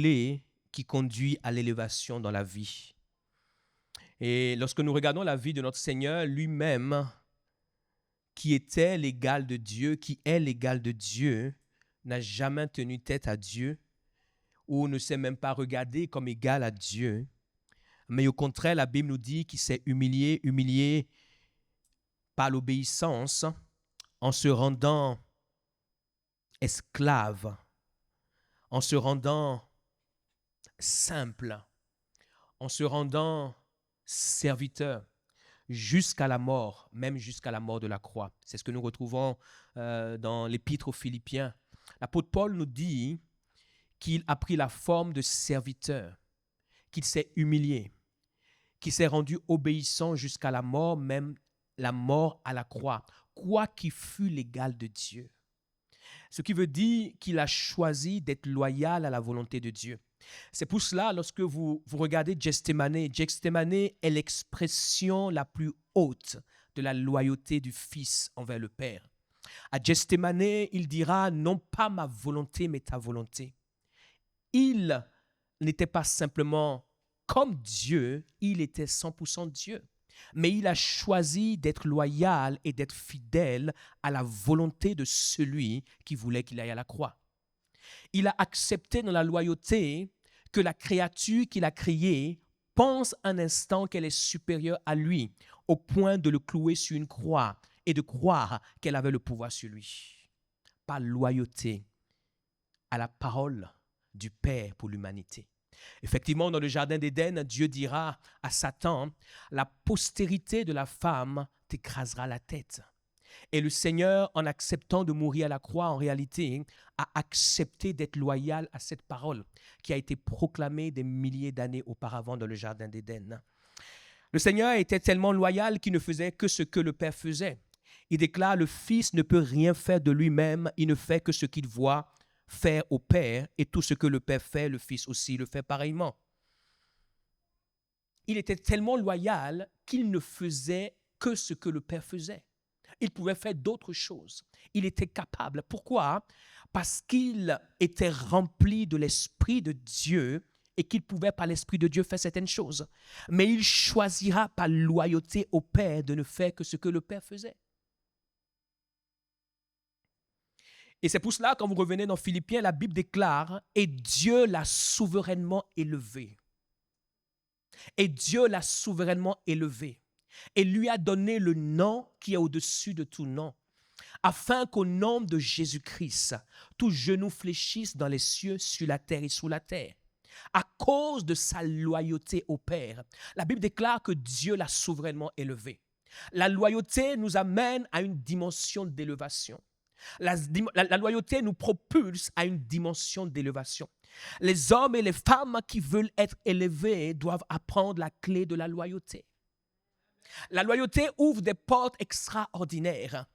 clé qui conduit à l'élévation dans la vie. Et lorsque nous regardons la vie de notre Seigneur lui-même, qui était l'égal de Dieu, qui est l'égal de Dieu, n'a jamais tenu tête à Dieu ou ne s'est même pas regardé comme égal à Dieu. Mais au contraire, la Bible nous dit qu'il s'est humilié par l'obéissance en se rendant esclave, en se rendant simple, en se rendant serviteur jusqu'à la mort, même jusqu'à la mort de la croix. C'est ce que nous retrouvons dans l'Épître aux Philippiens. L'apôtre Paul nous dit qu'il a pris la forme de serviteur, qu'il s'est humilié, qu'il s'est rendu obéissant jusqu'à la mort, même la mort à la croix, quoi qu'il fût l'égal de Dieu. Ce qui veut dire qu'il a choisi d'être loyal à la volonté de Dieu. C'est pour cela, lorsque vous regardez Gethsémane est l'expression la plus haute de la loyauté du Fils envers le Père. À Gethsémane, il dira « Non pas ma volonté, mais ta volonté ». Il n'était pas simplement comme Dieu, il était 100% Dieu. Mais il a choisi d'être loyal et d'être fidèle à la volonté de celui qui voulait qu'il aille à la croix. Il a accepté dans la loyauté que la créature qu'il a créée pense un instant qu'elle est supérieure à lui, au point de le clouer sur une croix et de croire qu'elle avait le pouvoir sur lui. Par loyauté à la parole du Père pour l'humanité. Effectivement, dans le jardin d'Éden, Dieu dira à Satan, la postérité de la femme t'écrasera la tête. Et le Seigneur, en acceptant de mourir à la croix, en réalité, a accepté d'être loyal à cette parole qui a été proclamée des milliers d'années auparavant dans le jardin d'Éden. Le Seigneur était tellement loyal qu'il ne faisait que ce que le Père faisait. Il déclare, le Fils ne peut rien faire de lui-même, il ne fait que ce qu'il voit faire au Père, et tout ce que le Père fait, le Fils aussi le fait pareillement. Il était tellement loyal qu'il ne faisait que ce que le Père faisait. Il pouvait faire d'autres choses. Il était capable. Pourquoi? Parce qu'il était rempli de l'Esprit de Dieu et qu'il pouvait par l'Esprit de Dieu faire certaines choses. Mais il choisira par loyauté au Père de ne faire que ce que le Père faisait. Et c'est pour cela, quand vous revenez dans Philippiens, la Bible déclare « Et Dieu l'a souverainement élevé. » Et Dieu l'a souverainement élevé. Et lui a donné le nom qui est au-dessus de tout nom, afin qu'au nom de Jésus-Christ, tout genou fléchisse dans les cieux, sur la terre et sous la terre. À cause de sa loyauté au Père, la Bible déclare que Dieu l'a souverainement élevé. La loyauté nous amène à une dimension d'élévation. La loyauté nous propulse à une dimension d'élévation. Les hommes et les femmes qui veulent être élevés doivent apprendre la clé de la loyauté. La loyauté ouvre des portes extraordinaires.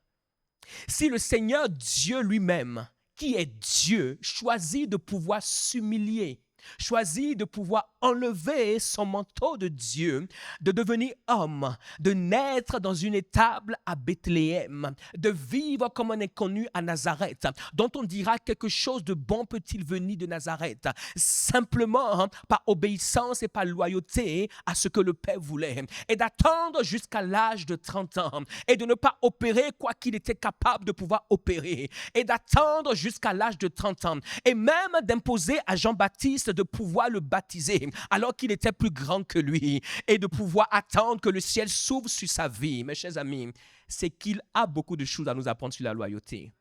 Si le Seigneur Dieu lui-même, qui est Dieu, choisit de pouvoir s'humilier, choisit de pouvoir enlever son manteau de Dieu, de devenir homme, de naître dans une étable à Bethléem, de vivre comme un inconnu à Nazareth, dont on dira quelque chose de bon peut-il venir de Nazareth, simplement par obéissance et par loyauté à ce que le Père voulait, et d'attendre jusqu'à l'âge de 30 ans, et de ne pas opérer quoi qu'il était capable de pouvoir opérer, et d'attendre jusqu'à l'âge de 30 ans, et même d'imposer à Jean-Baptiste de pouvoir le baptiser alors qu'il était plus grand que lui et de pouvoir attendre que le ciel s'ouvre sur sa vie. Mes chers amis, c'est qu'il a beaucoup de choses à nous apprendre sur la loyauté.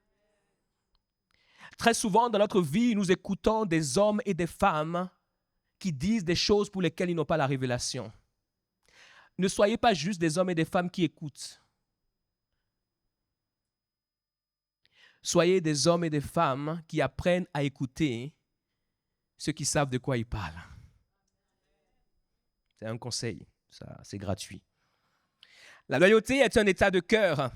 Très souvent dans notre vie, nous écoutons des hommes et des femmes qui disent des choses pour lesquelles ils n'ont pas la révélation. Ne soyez pas juste des hommes et des femmes qui écoutent. Soyez des hommes et des femmes qui apprennent à écouter ceux qui savent de quoi ils parlent. C'est un conseil, ça, c'est gratuit. La loyauté est un état de cœur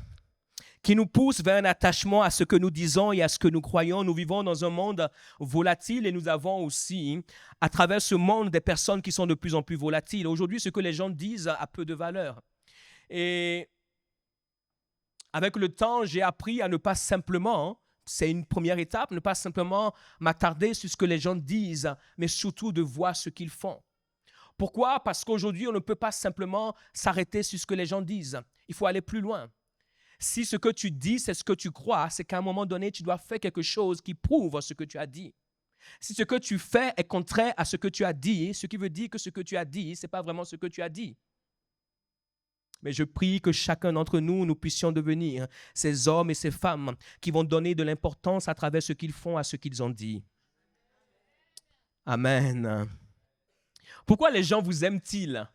qui nous pousse vers un attachement à ce que nous disons et à ce que nous croyons. Nous vivons dans un monde volatile et nous avons aussi, à travers ce monde, des personnes qui sont de plus en plus volatiles. Aujourd'hui, ce que les gens disent a peu de valeur. Et avec le temps, j'ai appris à ne pas simplement c'est une première étape, ne pas simplement m'attarder sur ce que les gens disent, mais surtout de voir ce qu'ils font. Pourquoi? Parce qu'aujourd'hui, on ne peut pas simplement s'arrêter sur ce que les gens disent. Il faut aller plus loin. Si ce que tu dis, c'est ce que tu crois, c'est qu'à un moment donné, tu dois faire quelque chose qui prouve ce que tu as dit. Si ce que tu fais est contraire à ce que tu as dit, ce qui veut dire que ce que tu as dit, ce n'est pas vraiment ce que tu as dit. Mais je prie que chacun d'entre nous, nous puissions devenir ces hommes et ces femmes qui vont donner de l'importance à travers ce qu'ils font à ce qu'ils ont dit. Amen. Pourquoi les gens vous aiment-ils?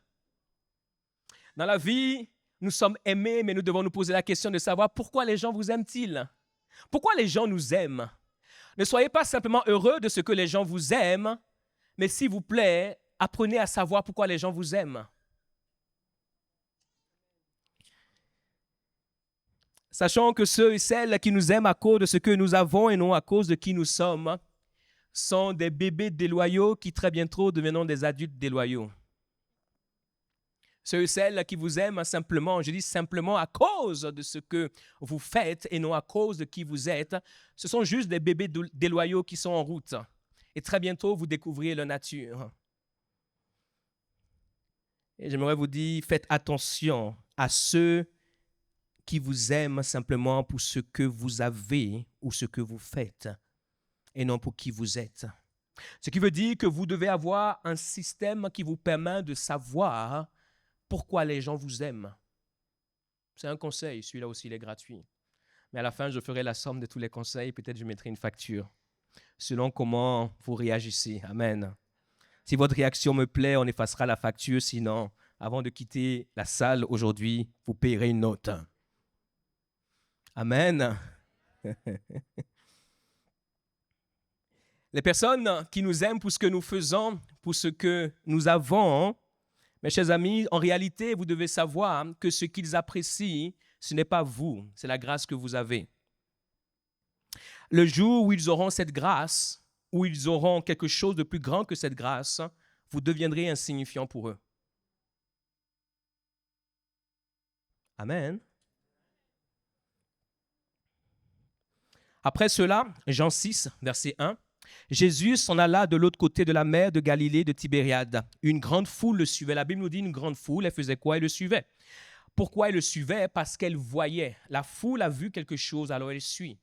Dans la vie, nous sommes aimés, mais nous devons nous poser la question de savoir pourquoi les gens vous aiment-ils? Pourquoi les gens nous aiment? Ne soyez pas simplement heureux de ce que les gens vous aiment, mais s'il vous plaît, apprenez à savoir pourquoi les gens vous aiment. Sachant que ceux et celles qui nous aiment à cause de ce que nous avons et non à cause de qui nous sommes sont des bébés déloyaux qui très bientôt deviendront des adultes déloyaux. Ceux et celles qui vous aiment simplement, je dis simplement à cause de ce que vous faites et non à cause de qui vous êtes, ce sont juste des bébés déloyaux qui sont en route. Et très bientôt, vous découvrirez leur nature. Et j'aimerais vous dire, faites attention à ceux qui vous aiment simplement pour ce que vous avez ou ce que vous faites, et non pour qui vous êtes. Ce qui veut dire que vous devez avoir un système qui vous permet de savoir pourquoi les gens vous aiment. C'est un conseil, celui-là aussi il est gratuit. Mais à la fin, je ferai la somme de tous les conseils, peut-être je mettrai une facture, selon comment vous réagissez. Amen. Si votre réaction me plaît, on effacera la facture, sinon, avant de quitter la salle aujourd'hui, vous payerez une note. Amen. Les personnes qui nous aiment pour ce que nous faisons, pour ce que nous avons, mes chers amis, en réalité, vous devez savoir que ce qu'ils apprécient, ce n'est pas vous, c'est la grâce que vous avez. Le jour où ils auront cette grâce, où ils auront quelque chose de plus grand que cette grâce, vous deviendrez insignifiant pour eux. Amen. Après cela, Jean 6, verset 1, Jésus s'en alla de l'autre côté de la mer de Galilée de Tibériade. Une grande foule le suivait. La Bible nous dit une grande foule, elle faisait quoi? Elle le suivait. Pourquoi elle le suivait? Parce qu'elle voyait. La foule a vu quelque chose, alors elle suit.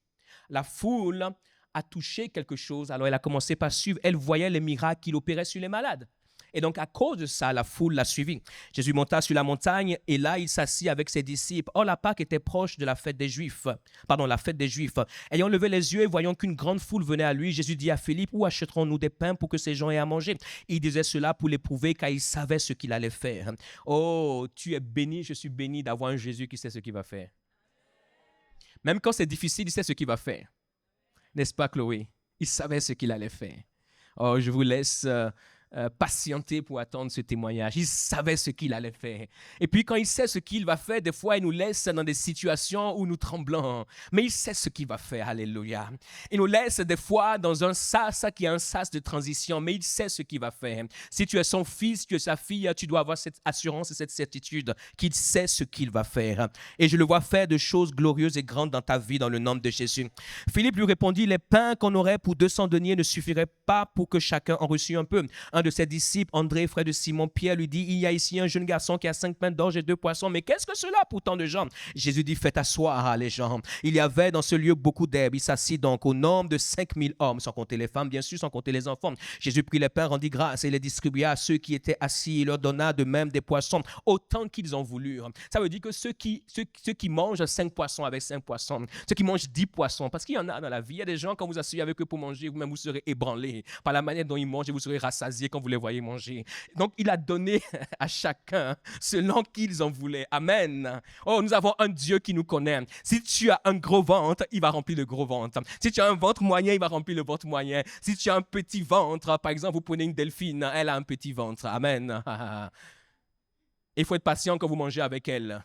La foule a touché quelque chose, alors elle a commencé par suivre. Elle voyait les miracles qu'il opérait sur les malades. Et donc, à cause de ça, la foule l'a suivi. Jésus monta sur la montagne et là, il s'assit avec ses disciples. Or, la Pâque était proche de la fête des Juifs. La fête des Juifs. Ayant levé les yeux et voyant qu'une grande foule venait à lui, Jésus dit à Philippe, où achèterons-nous des pains pour que ces gens aient à manger? Il disait cela pour l'éprouver car il savait ce qu'il allait faire. Oh, tu es béni, je suis béni d'avoir un Jésus qui sait ce qu'il va faire. Même quand c'est difficile, il sait ce qu'il va faire. N'est-ce pas, Chloé? Il savait ce qu'il allait faire. Oh, je vous laisse patienter pour attendre ce témoignage. Il savait ce qu'il allait faire. Et puis quand il sait ce qu'il va faire, des fois il nous laisse dans des situations où nous tremblons. Mais il sait ce qu'il va faire. Alléluia. Il nous laisse des fois dans un sas qui est un sas de transition, mais il sait ce qu'il va faire. Si tu es son fils, tu es sa fille, tu dois avoir cette assurance et cette certitude qu'il sait ce qu'il va faire. Et je le vois faire de choses glorieuses et grandes dans ta vie dans le nom de Jésus. Philippe lui répondit, les pains qu'on aurait pour 200 deniers ne suffiraient pas pour que chacun en reçût un peu. Un de ses disciples, André, frère de Simon Pierre, lui dit, il y a ici un jeune garçon qui a 5 pains d'orge et 2 poissons. Mais qu'est-ce que cela pour tant de gens? Jésus dit, faites asseoir les gens. Il y avait dans ce lieu beaucoup d'herbes. Il s'assit donc au nombre de 5000 hommes, sans compter les femmes, bien sûr, sans compter les enfants. Jésus prit les pains, rendit grâce et les distribua à ceux qui étaient assis. Il leur donna de même des poissons, autant qu'ils en voulurent. Ça veut dire que ceux qui mangent 5 poissons avec 5 poissons, ceux qui mangent 10 poissons, parce qu'il y en a dans la vie, il y a des gens, quand vous asseyez avec eux pour manger, vous-même vous serez ébranlés par la manière dont ils mangent et vous serez rassasiés quand vous les voyez manger. Donc, il a donné à chacun selon qu'ils en voulaient. Amen. Oh, nous avons un Dieu qui nous connaît. Si tu as un gros ventre, il va remplir le gros ventre. Si tu as un ventre moyen, il va remplir le ventre moyen. Si tu as un petit ventre, par exemple, vous prenez une delphine, elle a un petit ventre. Amen. Il faut être patient quand vous mangez avec elle.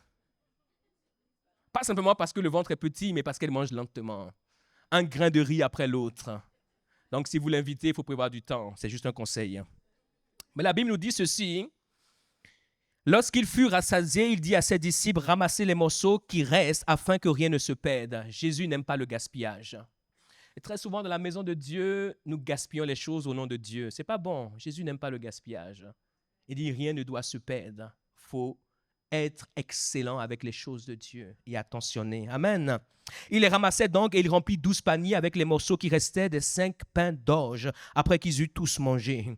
Pas simplement parce que le ventre est petit, mais parce qu'elle mange lentement. Un grain de riz après l'autre. Donc, si vous l'invitez, il faut prévoir du temps. C'est juste un conseil. Mais la Bible nous dit ceci. Lorsqu'il fut rassasié, il dit à ses disciples, ramassez les morceaux qui restent afin que rien ne se perde. Jésus n'aime pas le gaspillage. Et très souvent, dans la maison de Dieu, nous gaspillons les choses au nom de Dieu. C'est pas bon. Jésus n'aime pas le gaspillage. Il dit rien ne doit se perdre. Il faut être excellent avec les choses de Dieu et attentionné. Amen. Il les ramassait donc et il remplit 12 paniers avec les morceaux qui restaient des 5 pains d'orge après qu'ils eurent tous mangé.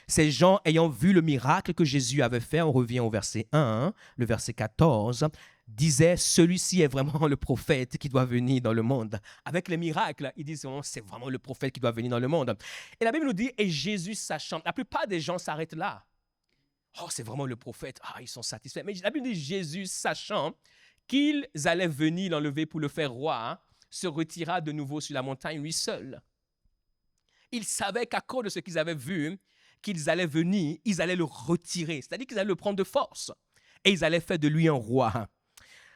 Ces gens, ayant vu le miracle que Jésus avait fait, on revient au verset 1, le verset 14, disaient, celui-ci est vraiment le prophète qui doit venir dans le monde. Avec les miracles, ils disent, c'est vraiment le prophète qui doit venir dans le monde. Et la Bible nous dit, et Jésus sachant, la plupart des gens s'arrêtent là. Oh, c'est vraiment le prophète. Ah, ils sont satisfaits. Mais la Bible dit, Jésus sachant qu'ils allaient venir l'enlever pour le faire roi, se retira de nouveau sur la montagne lui seul. Il savait qu'à cause de ce qu'ils avaient vu, qu'ils allaient venir, ils allaient le retirer, c'est-à-dire qu'ils allaient le prendre de force et ils allaient faire de lui un roi.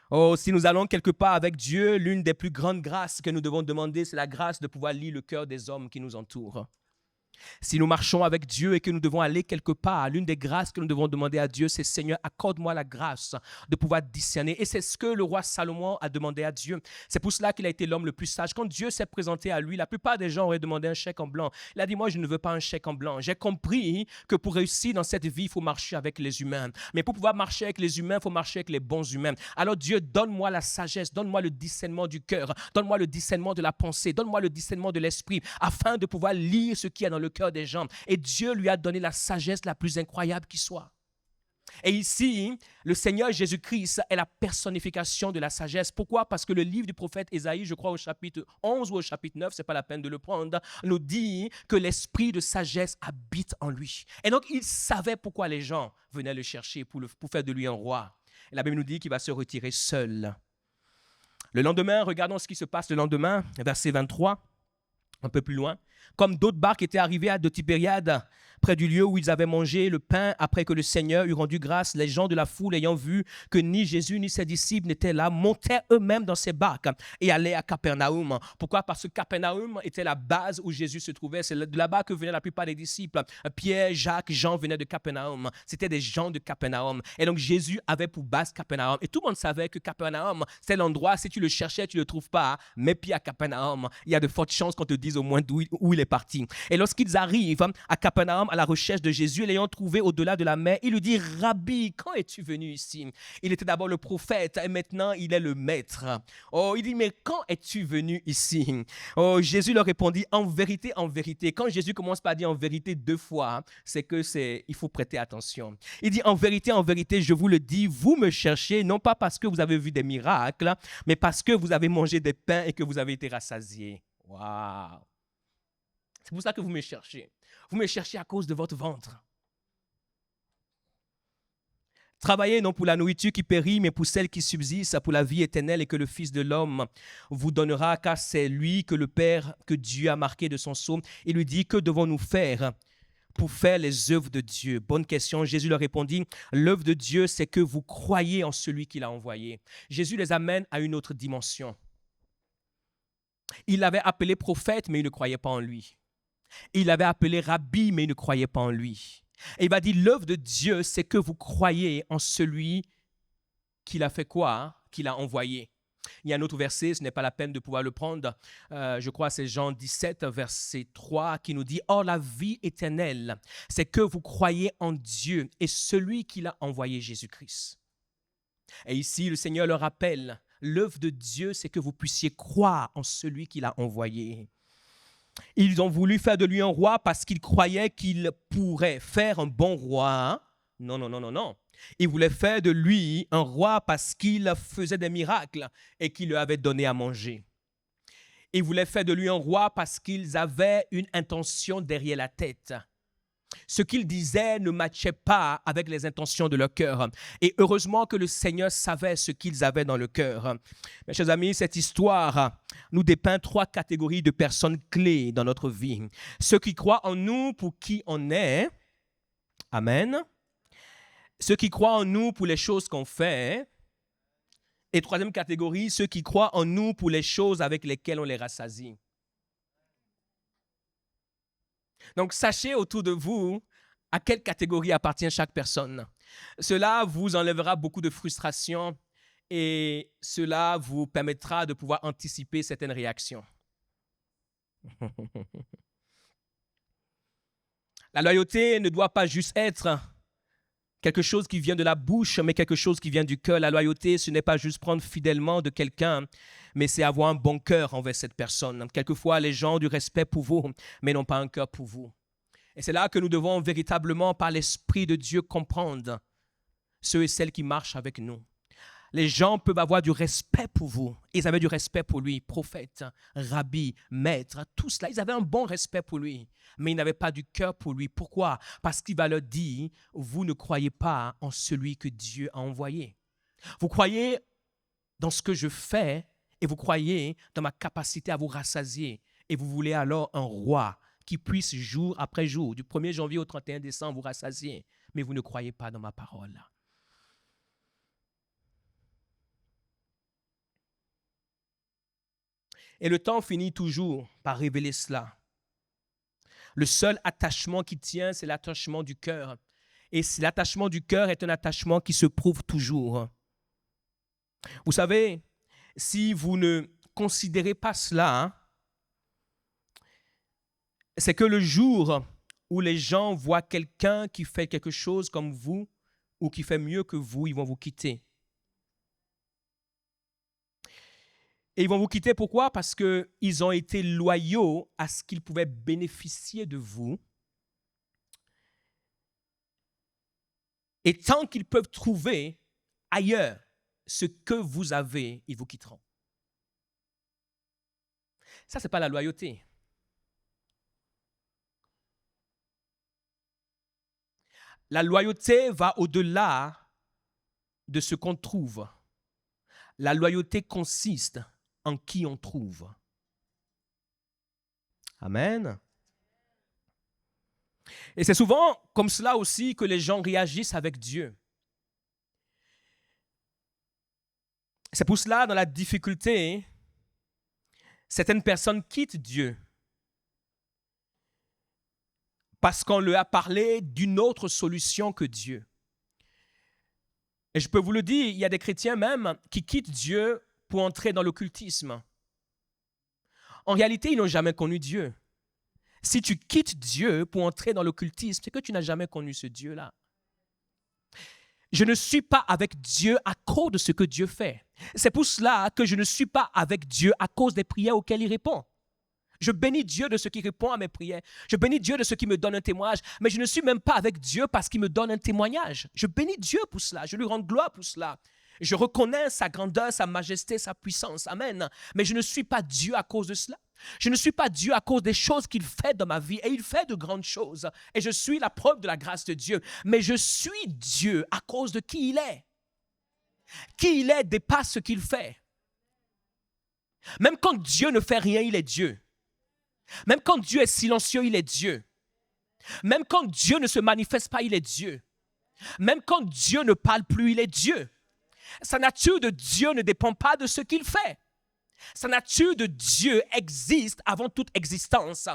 Oh, si nous allons quelque part avec Dieu, l'une des plus grandes grâces que nous devons demander, c'est la grâce de pouvoir lire le cœur des hommes qui nous entourent. Si nous marchons avec Dieu et que nous devons aller quelque part, l'une des grâces que nous devons demander à Dieu, c'est Seigneur, accorde-moi la grâce de pouvoir discerner. Et c'est ce que le roi Salomon a demandé à Dieu. C'est pour cela qu'il a été l'homme le plus sage. Quand Dieu s'est présenté à lui, la plupart des gens auraient demandé un chèque en blanc. Il a dit, moi, je ne veux pas un chèque en blanc. J'ai compris que pour réussir dans cette vie, il faut marcher avec les humains. Mais pour pouvoir marcher avec les humains, il faut marcher avec les bons humains. Alors Dieu, donne-moi la sagesse, donne-moi le discernement du cœur, donne-moi le discernement de la pensée, donne-moi le discernement de l'esprit, afin de pouvoir lire ce qu'il y a dans le cœur des gens. Et Dieu lui a donné la sagesse la plus incroyable qui soit. Et ici, le Seigneur Jésus-Christ est la personnification de la sagesse. Pourquoi? Parce que le livre du prophète Ésaïe, je crois au chapitre 11 ou au chapitre 9, ce n'est pas la peine de le prendre, nous dit que l'esprit de sagesse habite en lui. Et donc, il savait pourquoi les gens venaient le chercher pour faire de lui un roi. Et la Bible nous dit qu'il va se retirer seul. Le lendemain, regardons ce qui se passe le lendemain, verset 23. Un peu plus loin, comme d'autres barques étaient arrivées à de Tibériade, près du lieu où ils avaient mangé le pain après que le Seigneur eut rendu grâce, les gens de la foule ayant vu que ni Jésus ni ses disciples n'étaient là, montaient eux-mêmes dans ces barques et allaient à Capernaum. Pourquoi? Parce que Capernaum était la base où Jésus se trouvait. C'est de là-bas que venaient la plupart des disciples. Pierre, Jacques, Jean venaient de Capernaum. C'était des gens de Capernaum. Et donc Jésus avait pour base Capernaum. Et tout le monde savait que Capernaum, c'est l'endroit, si tu le cherchais, tu ne le trouves pas. Mais puis à Capernaum, il y a de fortes chances qu'on te dise au moins où il est parti. Et lorsqu'ils arrivent à Capernaum à la recherche de Jésus, l'ayant trouvé au-delà de la mer, il lui dit, Rabbi, quand es-tu venu ici? Il était d'abord le prophète et maintenant il est le maître. Oh, il dit, mais quand es-tu venu ici? Oh, Jésus leur répondit, en vérité, quand Jésus commence par dire en vérité 2 fois, il faut prêter attention. Il dit, en vérité, je vous le dis, vous me cherchez, non pas parce que vous avez vu des miracles, mais parce que vous avez mangé des pains et que vous avez été rassasiés. Waouh! C'est pour ça que vous me cherchez. Vous me cherchez à cause de votre ventre. Travaillez non pour la nourriture qui périt, mais pour celle qui subsiste, pour la vie éternelle et que le Fils de l'homme vous donnera, car c'est lui que le Père, que Dieu a marqué de son sceau. Il lui dit, que devons-nous faire pour faire les œuvres de Dieu? Bonne question. Jésus leur répondit, l'œuvre de Dieu, c'est que vous croyez en celui qu'il a envoyé. Jésus les amène à une autre dimension. Il l'avait appelé prophète, mais il ne croyait pas en lui. Il l'avait appelé rabbi, mais il ne croyait pas en lui. Et il va dire, l'œuvre de Dieu, c'est que vous croyez en celui qu'il a fait quoi? Qu'il a envoyé. Il y a un autre verset, ce n'est pas la peine de pouvoir le prendre. Je crois que c'est Jean 17, verset 3, qui nous dit, or la vie éternelle, c'est que vous croyez en Dieu et celui qu'il a envoyé, Jésus-Christ. Et ici, le Seigneur leur rappelle, l'œuvre de Dieu, c'est que vous puissiez croire en celui qu'il a envoyé. Ils ont voulu faire de lui un roi parce qu'ils croyaient qu'il pourrait faire un bon roi. Non, non, non, non, non. Ils voulaient faire de lui un roi parce qu'il faisait des miracles et qu'il lui avait donné à manger. Ils voulaient faire de lui un roi parce qu'ils avaient une intention derrière la tête. Ce qu'ils disaient ne matchait pas avec les intentions de leur cœur. Et heureusement que le Seigneur savait ce qu'ils avaient dans le cœur. Mes chers amis, cette histoire nous dépeint 3 catégories de personnes clés dans notre vie. Ceux qui croient en nous pour qui on est. Amen. Ceux qui croient en nous pour les choses qu'on fait. Et 3e catégorie, ceux qui croient en nous pour les choses avec lesquelles on les rassasie. Donc, sachez autour de vous à quelle catégorie appartient chaque personne. Cela vous enlèvera beaucoup de frustration et cela vous permettra de pouvoir anticiper certaines réactions. La loyauté ne doit pas juste être quelque chose qui vient de la bouche, mais quelque chose qui vient du cœur. La loyauté, ce n'est pas juste prendre fidèlement de quelqu'un, mais c'est avoir un bon cœur envers cette personne. Quelquefois, les gens ont du respect pour vous, mais n'ont pas un cœur pour vous. Et c'est là que nous devons véritablement, par l'Esprit de Dieu, comprendre ceux et celles qui marchent avec nous. Les gens peuvent avoir du respect pour vous. Ils avaient du respect pour lui, prophète, rabbi, maître, tout cela. Ils avaient un bon respect pour lui, mais ils n'avaient pas du cœur pour lui. Pourquoi? Parce qu'il va leur dire, vous ne croyez pas en celui que Dieu a envoyé. Vous croyez dans ce que je fais et vous croyez dans ma capacité à vous rassasier. Et vous voulez alors un roi qui puisse jour après jour, du 1er janvier au 31 décembre, vous rassasier. Mais vous ne croyez pas dans ma parole. Et le temps finit toujours par révéler cela. Le seul attachement qui tient, c'est l'attachement du cœur. Et l'attachement du cœur est un attachement qui se prouve toujours. Vous savez, si vous ne considérez pas cela, c'est que le jour où les gens voient quelqu'un qui fait quelque chose comme vous ou qui fait mieux que vous, ils vont vous quitter. Et ils vont vous quitter pourquoi? Parce qu'ils ont été loyaux à ce qu'ils pouvaient bénéficier de vous. Et tant qu'ils peuvent trouver ailleurs ce que vous avez, ils vous quitteront. Ça, ce n'est pas la loyauté. La loyauté va au-delà de ce qu'on trouve. La loyauté consiste en qui on trouve. Amen. Et c'est souvent comme cela aussi que les gens réagissent avec Dieu. C'est pour cela, dans la difficulté, certaines personnes quittent Dieu parce qu'on leur a parlé d'une autre solution que Dieu. Et je peux vous le dire, il y a des chrétiens même qui quittent Dieu pour entrer dans l'occultisme. En réalité, ils n'ont jamais connu Dieu. Si tu quittes Dieu pour entrer dans l'occultisme, c'est que tu n'as jamais connu ce Dieu-là. Je ne suis pas avec Dieu à cause de ce que Dieu fait. C'est pour cela que je ne suis pas avec Dieu à cause des prières auxquelles il répond. Je bénis Dieu de ce qui répond à mes prières. Je bénis Dieu de ce qui me donne un témoignage. Mais je ne suis même pas avec Dieu parce qu'il me donne un témoignage. Je bénis Dieu pour cela. Je lui rends gloire pour cela. Je reconnais sa grandeur, sa majesté, sa puissance. Amen. Mais je ne suis pas Dieu à cause de cela. Je ne suis pas Dieu à cause des choses qu'il fait dans ma vie. Et il fait de grandes choses. Et je suis la preuve de la grâce de Dieu. Mais je suis Dieu à cause de qui il est. Qui il est dépasse ce qu'il fait. Même quand Dieu ne fait rien, il est Dieu. Même quand Dieu est silencieux, il est Dieu. Même quand Dieu ne se manifeste pas, il est Dieu. Même quand Dieu ne parle plus, il est Dieu. Sa nature de Dieu ne dépend pas de ce qu'il fait. Sa nature de Dieu existe avant toute existence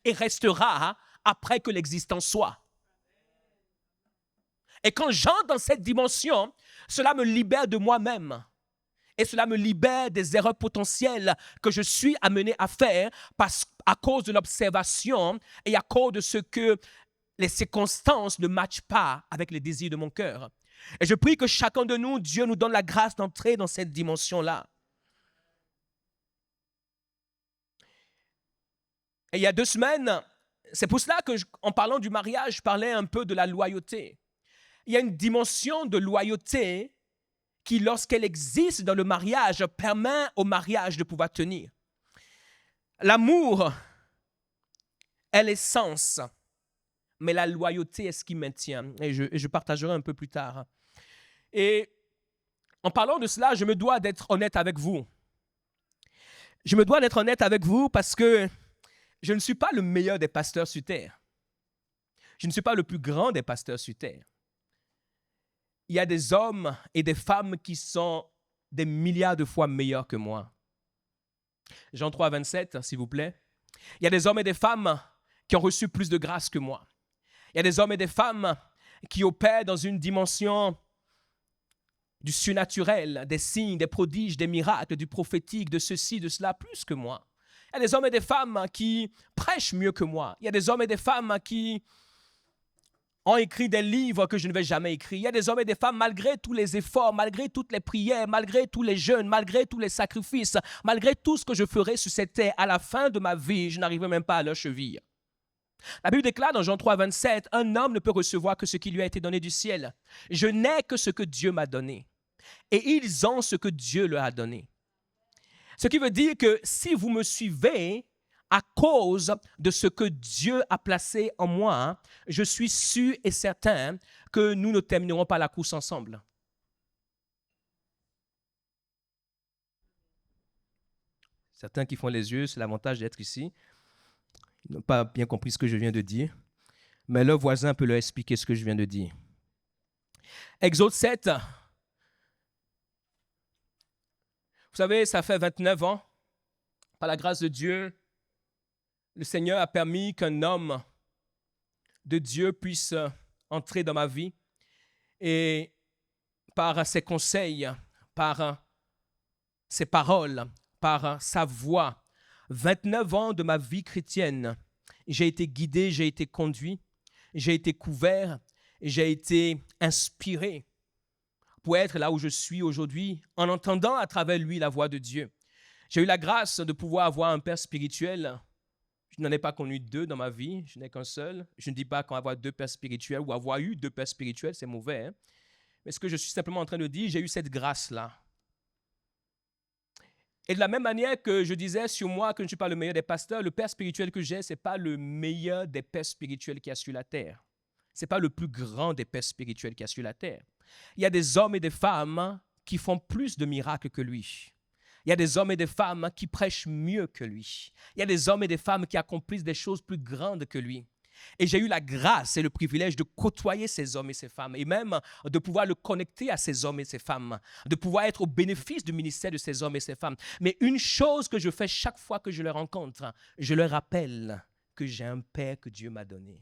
et restera après que l'existence soit. Et quand j'entre dans cette dimension, cela me libère de moi-même. Et cela me libère des erreurs potentielles que je suis amené à faire à cause de l'observation et à cause de ce que les circonstances ne matchent pas avec les désirs de mon cœur. Et je prie que chacun de nous, Dieu nous donne la grâce d'entrer dans cette dimension-là. Et il y a 2 semaines, c'est pour cela que, en parlant du mariage, je parlais un peu de la loyauté. Il y a une dimension de loyauté qui, lorsqu'elle existe dans le mariage, permet au mariage de pouvoir tenir. L'amour est l'essence, mais la loyauté est ce qui maintient. Et je partagerai un peu plus tard. Et en parlant de cela, je me dois d'être honnête avec vous. Je me dois d'être honnête avec vous parce que je ne suis pas le meilleur des pasteurs sur terre. Je ne suis pas le plus grand des pasteurs sur terre. Il y a des hommes et des femmes qui sont des milliards de fois meilleurs que moi. Jean 3, 27, s'il vous plaît. Il y a des hommes et des femmes qui ont reçu plus de grâce que moi. Il y a des hommes et des femmes qui opèrent dans une dimension du surnaturel, des signes, des prodiges, des miracles, du prophétique, de ceci, de cela, plus que moi. Il y a des hommes et des femmes qui prêchent mieux que moi. Il y a des hommes et des femmes qui ont écrit des livres que je ne vais jamais écrire. Il y a des hommes et des femmes, malgré tous les efforts, malgré toutes les prières, malgré tous les jeûnes, malgré tous les sacrifices, malgré tout ce que je ferai sur cette terre, à la fin de ma vie, je n'arriverai même pas à leur cheville. La Bible déclare dans Jean 3, 27, « Un homme ne peut recevoir que ce qui lui a été donné du ciel. Je n'ai que ce que Dieu m'a donné. Et ils ont ce que Dieu leur a donné. » Ce qui veut dire que si vous me suivez, à cause de ce que Dieu a placé en moi, je suis sûr et certain que nous ne terminerons pas la course ensemble. Certains qui font les yeux, c'est l'avantage d'être ici. Ils n'ont pas bien compris ce que je viens de dire, mais leur voisin peut leur expliquer ce que je viens de dire. Exode 7. Vous savez, ça fait 29 ans, par la grâce de Dieu, le Seigneur a permis qu'un homme de Dieu puisse entrer dans ma vie et par ses conseils, par ses paroles, par sa voix, 29 ans de ma vie chrétienne, j'ai été guidé, j'ai été conduit, j'ai été couvert, j'ai été inspiré pour être là où je suis aujourd'hui en entendant à travers lui la voix de Dieu. J'ai eu la grâce de pouvoir avoir un père spirituel. Je n'en ai pas connu deux dans ma vie, je n'ai qu'un seul. Je ne dis pas qu'avoir deux pères spirituels ou avoir eu deux pères spirituels, c'est mauvais. Hein? Mais ce que je suis simplement en train de dire, j'ai eu cette grâce-là. Et de la même manière que je disais sur moi que je ne suis pas le meilleur des pasteurs, le père spirituel que j'ai, ce n'est pas le meilleur des pères spirituels qu'il y a sur la terre. Ce n'est pas le plus grand des pères spirituels qu'il y a sur la terre. Il y a des hommes et des femmes qui font plus de miracles que lui. Il y a des hommes et des femmes qui prêchent mieux que lui. Il y a des hommes et des femmes qui accomplissent des choses plus grandes que lui. Et j'ai eu la grâce et le privilège de côtoyer ces hommes et ces femmes et même de pouvoir le connecter à ces hommes et ces femmes, de pouvoir être au bénéfice du ministère de ces hommes et ces femmes. Mais une chose que je fais chaque fois que je les rencontre, je leur rappelle que j'ai un Père que Dieu m'a donné.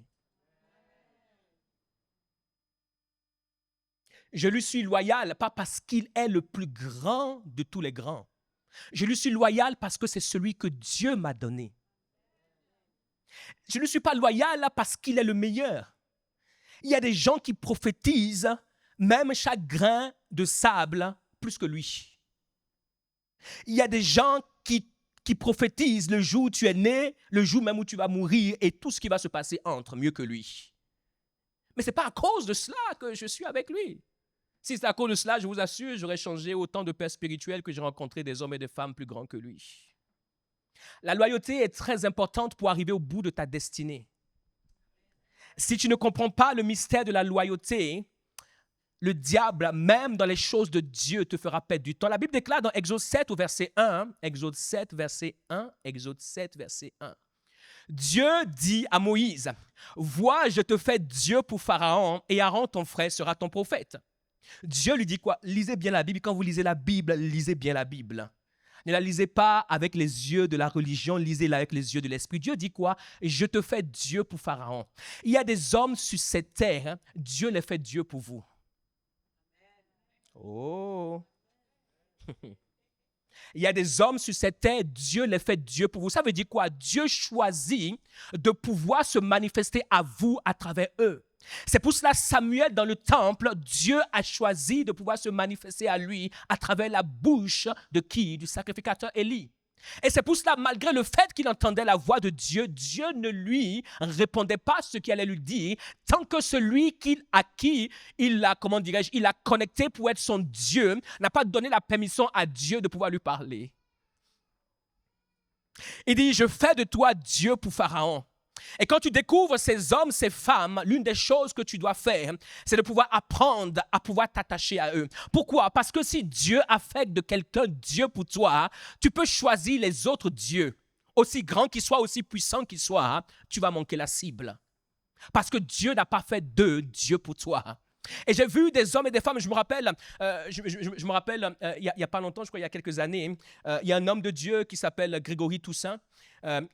Je lui suis loyal, pas parce qu'il est le plus grand de tous les grands. Je lui suis loyal parce que c'est celui que Dieu m'a donné. Je ne suis pas loyal parce qu'il est le meilleur. Il y a des gens qui prophétisent même chaque grain de sable plus que lui. Il y a des gens qui prophétisent le jour où tu es né, le jour même où tu vas mourir et tout ce qui va se passer entre mieux que lui. Mais ce n'est pas à cause de cela que je suis avec lui. Si c'est à cause de cela, je vous assure, j'aurais changé autant de pères spirituels que j'ai rencontré des hommes et des femmes plus grands que lui. La loyauté est très importante pour arriver au bout de ta destinée. Si tu ne comprends pas le mystère de la loyauté, le diable, même dans les choses de Dieu, te fera perdre du temps. La Bible déclare dans Exode 7 au verset 1, Exode 7 verset 1, Exode 7 verset 1. Dieu dit à Moïse, « Vois, je te fais Dieu pour Pharaon et Aaron ton frère sera ton prophète. » Dieu lui dit quoi? Lisez bien la Bible. Quand vous lisez la Bible, lisez bien la Bible. Ne la lisez pas avec les yeux de la religion, lisez-la avec les yeux de l'esprit. Dieu dit quoi? Je te fais Dieu pour Pharaon. Il y a des hommes sur cette terre, hein, Dieu les fait Dieu pour vous. Oh! Il y a des hommes sur cette terre, Dieu les fait Dieu pour vous. Ça veut dire quoi? Dieu choisit de pouvoir se manifester à vous à travers eux. C'est pour cela Samuel dans le temple, Dieu a choisi de pouvoir se manifester à lui à travers la bouche de qui? Du sacrificateur Élie. Et c'est pour cela, malgré le fait qu'il entendait la voix de Dieu, Dieu ne lui répondait pas ce qu'il allait lui dire, tant que celui à qui il a connecté pour être son Dieu, n'a pas donné la permission à Dieu de pouvoir lui parler. Il dit, je fais de toi Dieu pour Pharaon. Et quand tu découvres ces hommes, ces femmes, l'une des choses que tu dois faire, c'est de pouvoir apprendre à pouvoir t'attacher à eux. Pourquoi? Parce que si Dieu a fait de quelqu'un Dieu pour toi, tu peux choisir les autres dieux. Aussi grands qu'ils soient, aussi puissants qu'ils soient, tu vas manquer la cible. Parce que Dieu n'a pas fait d'eux Dieu pour toi. Et j'ai vu des hommes et des femmes, je me rappelle, il y a pas longtemps, je crois il y a quelques années, il y a un homme de Dieu qui s'appelle Grégory Toussaint.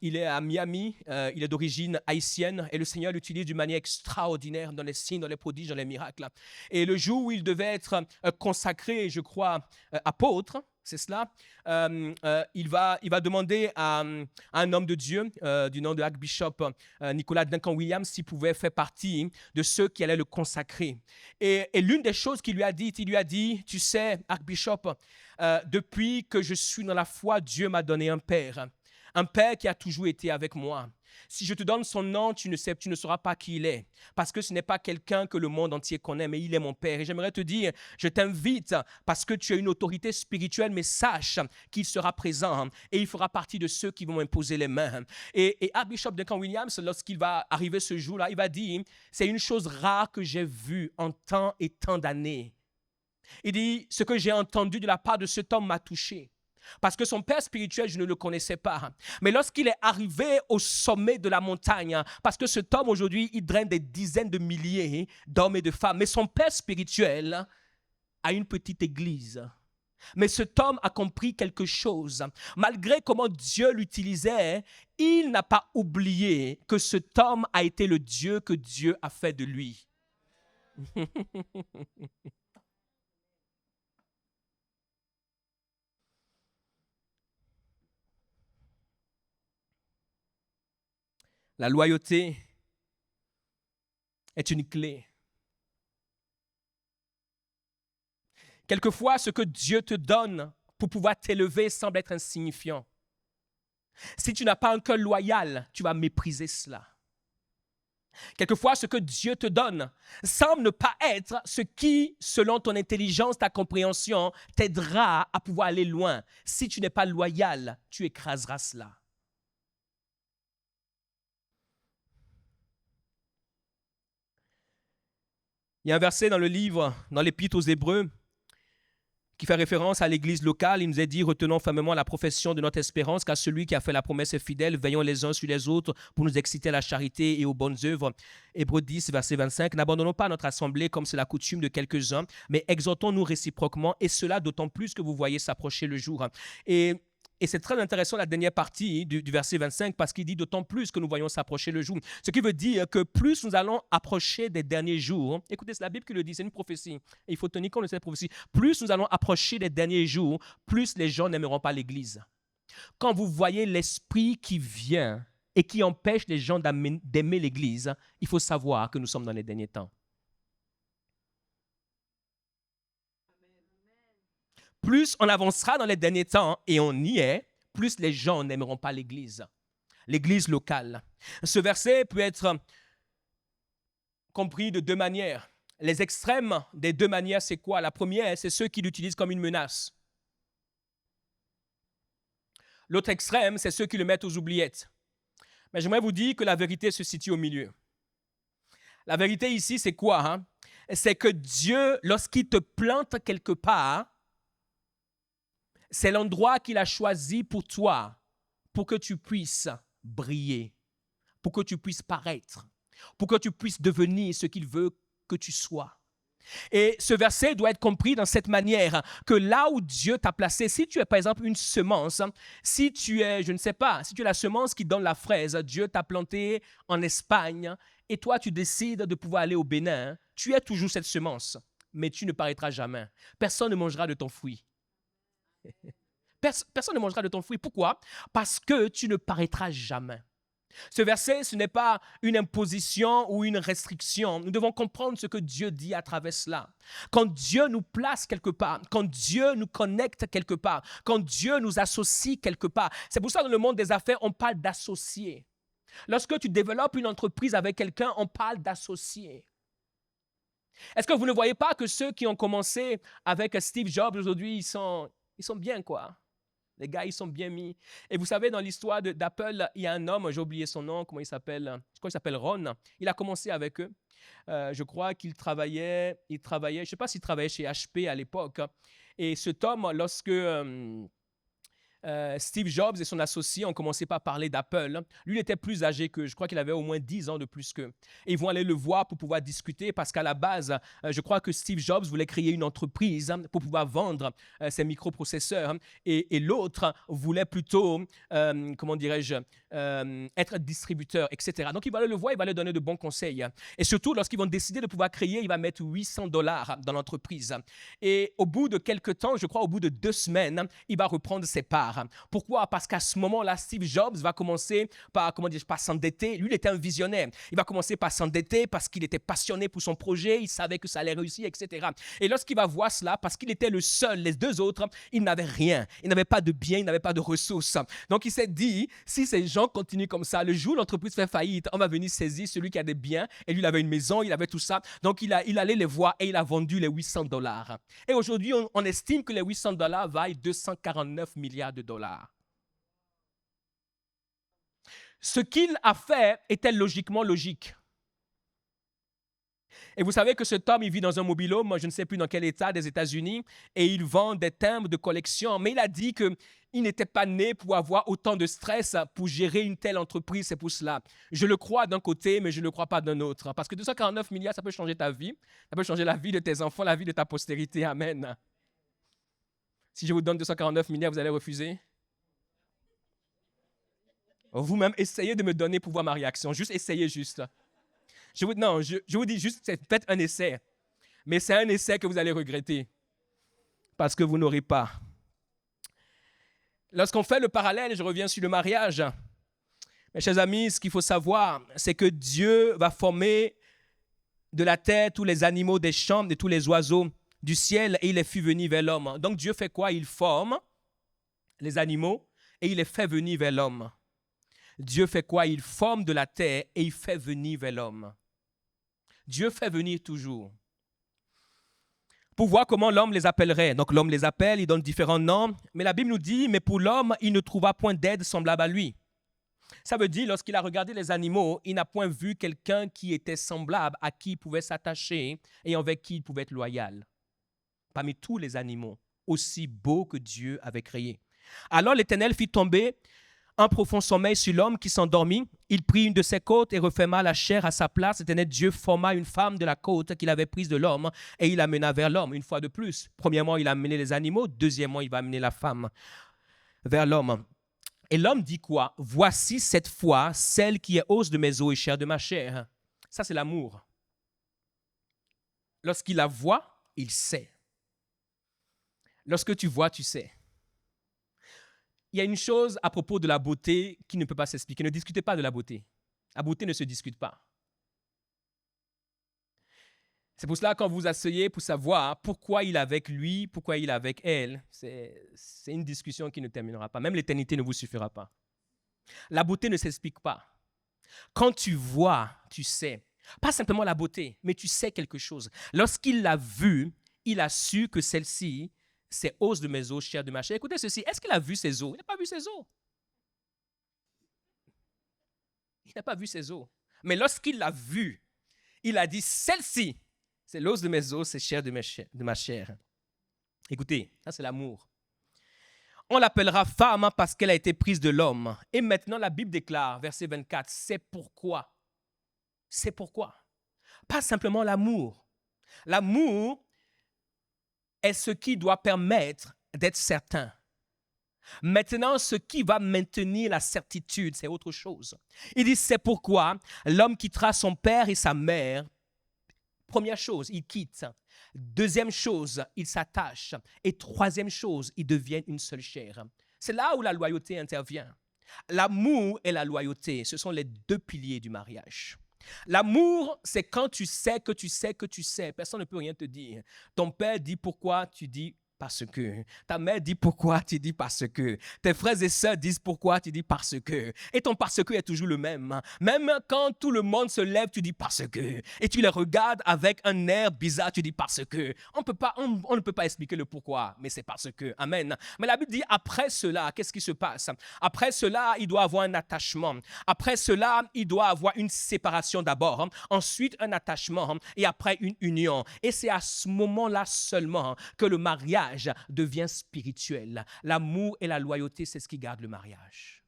Il est à Miami, il est d'origine haïtienne et le Seigneur l'utilise d'une manière extraordinaire dans les signes, dans les prodiges, dans les miracles. Et le jour où il devait être consacré, je crois, apôtre, c'est cela, il va demander à un homme de Dieu du nom de Archbishop Nicolas Duncan Williams s'il pouvait faire partie de ceux qui allaient le consacrer. Et l'une des choses qu'il lui a dites, il lui a dit, tu sais, Archbishop, depuis que je suis dans la foi, Dieu m'a donné un père qui a toujours été avec moi. Si je te donne son nom, tu ne sauras pas qui il est, parce que ce n'est pas quelqu'un que le monde entier connaît, mais il est mon Père. Et j'aimerais te dire, je t'invite, parce que tu as une autorité spirituelle, mais sache qu'il sera présent et il fera partie de ceux qui vont imposer les mains. Et Archbishop Duncan Williams, lorsqu'il va arriver ce jour-là, il va dire, c'est une chose rare que j'ai vue en tant et tant d'années. Il dit, ce que j'ai entendu de la part de cet homme m'a touché. Parce que son père spirituel, je ne le connaissais pas. Mais lorsqu'il est arrivé au sommet de la montagne, parce que cet homme aujourd'hui, il draine des dizaines de milliers d'hommes et de femmes. Mais son père spirituel a une petite église. Mais cet homme a compris quelque chose. Malgré comment Dieu l'utilisait, il n'a pas oublié que cet homme a été le Dieu que Dieu a fait de lui. La loyauté est une clé. Quelquefois, ce que Dieu te donne pour pouvoir t'élever semble être insignifiant. Si tu n'as pas un cœur loyal, tu vas mépriser cela. Quelquefois, ce que Dieu te donne semble ne pas être ce qui, selon ton intelligence, ta compréhension, t'aidera à pouvoir aller loin. Si tu n'es pas loyal, tu écraseras cela. Il y a un verset dans le livre, dans l'Épître aux Hébreux, qui fait référence à l'église locale. Il nous est dit, retenons fermement la profession de notre espérance, car celui qui a fait la promesse est fidèle. Veillons les uns sur les autres pour nous exciter à la charité et aux bonnes œuvres. Hébreux 10, verset 25. N'abandonnons pas notre assemblée comme c'est la coutume de quelques-uns, mais exhortons-nous réciproquement, et cela d'autant plus que vous voyez s'approcher le jour. Et c'est très intéressant la dernière partie du verset 25 parce qu'il dit d'autant plus que nous voyons s'approcher le jour. Ce qui veut dire que plus nous allons approcher des derniers jours, écoutez, c'est la Bible qui le dit, c'est une prophétie. Et il faut tenir compte de cette prophétie. Plus nous allons approcher des derniers jours, plus les gens n'aimeront pas l'Église. Quand vous voyez l'esprit qui vient et qui empêche les gens d'aimer l'Église, il faut savoir que nous sommes dans les derniers temps. Plus on avancera dans les derniers temps, et on y est, plus les gens n'aimeront pas l'Église locale. Ce verset peut être compris de deux manières. Les extrêmes des deux manières, c'est quoi? La première, c'est ceux qui l'utilisent comme une menace. L'autre extrême, c'est ceux qui le mettent aux oubliettes. Mais j'aimerais vous dire que la vérité se situe au milieu. La vérité ici, c'est quoi? C'est que Dieu, lorsqu'il te plante quelque part, c'est l'endroit qu'il a choisi pour toi, pour que tu puisses briller, pour que tu puisses paraître, pour que tu puisses devenir ce qu'il veut que tu sois. Et ce verset doit être compris dans cette manière que là où Dieu t'a placé, si tu es par exemple une semence, si tu es, je ne sais pas, si tu es la semence qui donne la fraise, Dieu t'a planté en Espagne et toi tu décides de pouvoir aller au Bénin, tu es toujours cette semence, mais tu ne paraîtras jamais. Personne ne mangera de ton fruit. Personne ne mangera de ton fruit. Pourquoi? Parce que tu ne paraîtras jamais. Ce verset, ce n'est pas une imposition ou une restriction. Nous devons comprendre ce que Dieu dit à travers cela. Quand Dieu nous place quelque part, quand Dieu nous connecte quelque part, quand Dieu nous associe quelque part, c'est pour ça que dans le monde des affaires, on parle d'associer. Lorsque tu développes une entreprise avec quelqu'un, on parle d'associer. Est-ce que vous ne voyez pas que ceux qui ont commencé avec Steve Jobs aujourd'hui, ils sont bien, quoi. Les gars, ils sont bien mis. Et vous savez, dans l'histoire d'Apple, il y a un homme, j'ai oublié son nom, comment il s'appelle? Je crois qu'il s'appelle Ron. Il a commencé avec eux. Je crois qu'il travaillait, je ne sais pas s'il travaillait chez HP à l'époque. Et cet homme, lorsque Steve Jobs et son associé ont commencé par parler d'Apple. Lui, il était plus âgé qu'eux. Je crois qu'il avait au moins 10 ans de plus qu'eux. Et ils vont aller le voir pour pouvoir discuter parce qu'à la base, je crois que Steve Jobs voulait créer une entreprise pour pouvoir vendre ses microprocesseurs et l'autre voulait plutôt, comment dirais-je, être distributeur, etc. Donc, il va aller le voir, il va lui donner de bons conseils. Et surtout, lorsqu'ils vont décider de pouvoir créer, il va mettre $800 dans l'entreprise. Et au bout de quelques temps, je crois au bout de 2 semaines, il va reprendre ses parts. Pourquoi? Parce qu'à ce moment-là, Steve Jobs va commencer par, par s'endetter. Lui, il était un visionnaire. Il va commencer par s'endetter parce qu'il était passionné pour son projet, il savait que ça allait réussir, etc. Et lorsqu'il va voir cela, parce qu'il était le seul, les deux autres, ils n'avaient rien. Ils n'avaient pas de biens, ils n'avaient pas de ressources. Donc, il s'est dit, si ces gens continuent comme ça, le jour où l'entreprise fait faillite, on va venir saisir celui qui a des biens. Et lui, il avait une maison, il avait tout ça. Donc, il allait les voir et il a vendu les $800. Et aujourd'hui, on estime que les $800 valent 249 milliards de dollars. Ce qu'il a fait était logiquement logique. Et vous savez que cet homme, il vit dans un mobil-home, je ne sais plus dans quel état des États-Unis, et il vend des timbres de collection. Mais il a dit qu'il n'était pas né pour avoir autant de stress pour gérer une telle entreprise, c'est pour cela. Je le crois d'un côté, mais je ne le crois pas d'un autre. Parce que 249 milliards, ça peut changer ta vie, ça peut changer la vie de tes enfants, la vie de ta postérité. Amen. Si je vous donne 249 milliards, vous allez refuser? Vous-même, essayez de me donner pour voir ma réaction. Juste essayez juste. Je vous dis juste, faites un essai. Mais c'est un essai que vous allez regretter. Parce que vous n'aurez pas. Lorsqu'on fait le parallèle, je reviens sur le mariage. Mes chers amis, ce qu'il faut savoir, c'est que Dieu va former de la terre tous les animaux des champs et tous les oiseaux du ciel et il les fit venir vers l'homme. Donc Dieu fait quoi? Il forme les animaux et il les fait venir vers l'homme. Dieu fait quoi? Il forme de la terre et il fait venir vers l'homme. Dieu fait venir toujours. Pour voir comment l'homme les appellerait. Donc l'homme les appelle, il donne différents noms. Mais la Bible nous dit, mais pour l'homme, il ne trouva point d'aide semblable à lui. Ça veut dire, lorsqu'il a regardé les animaux, il n'a point vu quelqu'un qui était semblable, à qui il pouvait s'attacher et avec qui il pouvait être loyal. Parmi tous les animaux, aussi beaux que Dieu avait créés. Alors l'Éternel fit tomber un profond sommeil sur l'homme qui s'endormit. Il prit une de ses côtes et referma la chair à sa place. L'Éternel Dieu forma une femme de la côte qu'il avait prise de l'homme et il l'amena vers l'homme. Une fois de plus, premièrement, il a amené les animaux. Deuxièmement, il va amener la femme vers l'homme. Et l'homme dit quoi? Voici cette fois celle qui est os de mes os et chair de ma chair. Ça, c'est l'amour. Lorsqu'il la voit, il sait. Lorsque tu vois, tu sais. Il y a une chose à propos de la beauté qui ne peut pas s'expliquer. Ne discutez pas de la beauté. La beauté ne se discute pas. C'est pour cela quand vous vous asseyez pour savoir pourquoi il est avec lui, pourquoi il est avec elle, c'est une discussion qui ne terminera pas. Même l'éternité ne vous suffira pas. La beauté ne s'explique pas. Quand tu vois, tu sais. Pas simplement la beauté, mais tu sais quelque chose. Lorsqu'il l'a vue, il a su que celle-ci, c'est os de mes os, chair de ma chair. Écoutez ceci, est-ce qu'il a vu ses os? Il n'a pas vu ses os. Il n'a pas vu ses os. Mais lorsqu'il l'a vue, il a dit, celle-ci, c'est l'os de mes os, c'est chair de ma chair. Écoutez, ça c'est l'amour. On l'appellera femme parce qu'elle a été prise de l'homme. Et maintenant, la Bible déclare, verset 24, c'est pourquoi. C'est pourquoi. Pas simplement l'amour. L'amour est ce qui doit permettre d'être certain. Maintenant, ce qui va maintenir la certitude, c'est autre chose. Il dit, c'est pourquoi l'homme quittera son père et sa mère. Première chose, il quitte. Deuxième chose, il s'attache. Et troisième chose, ils deviennent une seule chair. C'est là où la loyauté intervient. L'amour et la loyauté, ce sont les deux piliers du mariage. L'amour, c'est quand tu sais que tu sais que tu sais. Personne ne peut rien te dire. Ton père dit pourquoi, tu dis parce que. Ta mère dit pourquoi, tu dis parce que. Tes frères et sœurs disent pourquoi, tu dis parce que. Et ton parce que est toujours le même. Même quand tout le monde se lève, tu dis parce que. Et tu les regardes avec un air bizarre, tu dis parce que. On ne peut pas expliquer le pourquoi, mais c'est parce que. Amen. Mais la Bible dit après cela, qu'est-ce qui se passe? Après cela, il doit avoir un attachement. Après cela, il doit avoir une séparation d'abord. Ensuite, un attachement et après une union. Et c'est à ce moment-là seulement que le mariage mariage devient spirituel. L'amour et la loyauté, c'est ce qui garde le mariage.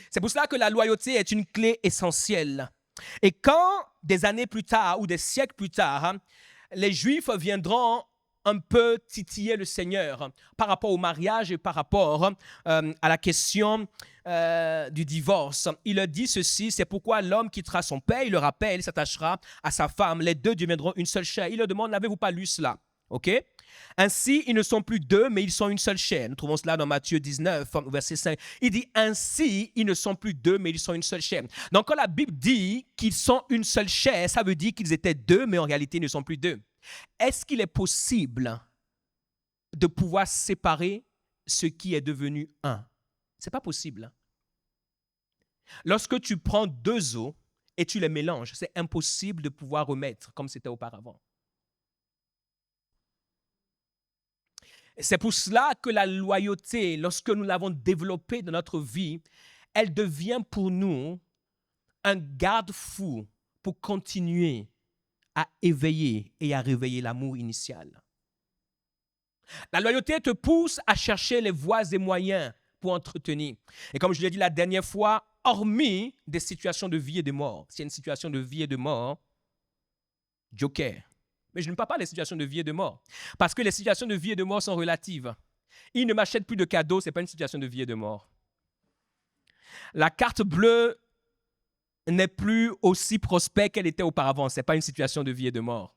C'est pour cela que la loyauté est une clé essentielle. Et quand, des années plus tard ou des siècles plus tard, les Juifs viendront un peu titiller le Seigneur par rapport au mariage et par rapport à la question du divorce. Il leur dit ceci, c'est pourquoi l'homme quittera son père, il le rappelle, il s'attachera à sa femme, les deux deviendront une seule chair. Il leur demande, n'avez-vous pas lu cela? Ok? Ainsi, ils ne sont plus deux, mais ils sont une seule chair. Nous trouvons cela dans Matthieu 19, verset 5. Il dit, ainsi, ils ne sont plus deux, mais ils sont une seule chair. Donc, quand la Bible dit qu'ils sont une seule chair, ça veut dire qu'ils étaient deux, mais en réalité, ils ne sont plus deux. Est-ce qu'il est possible de pouvoir séparer ce qui est devenu un? Ce n'est pas possible. Lorsque tu prends deux os et tu les mélanges, c'est impossible de pouvoir remettre comme c'était auparavant. C'est pour cela que la loyauté, lorsque nous l'avons développée dans notre vie, elle devient pour nous un garde-fou pour continuer à éveiller et à réveiller l'amour initial. La loyauté te pousse à chercher les voies et moyens pour entretenir. Et comme je l'ai dit la dernière fois, hormis des situations de vie et de mort, s'il y a une situation de vie et de mort, joker. Mais je ne parle pas des situations de vie et de mort. Parce que les situations de vie et de mort sont relatives. Il ne m'achète plus de cadeaux, ce n'est pas une situation de vie et de mort. La carte bleue n'est plus aussi prospère qu'elle était auparavant. Ce n'est pas une situation de vie et de mort.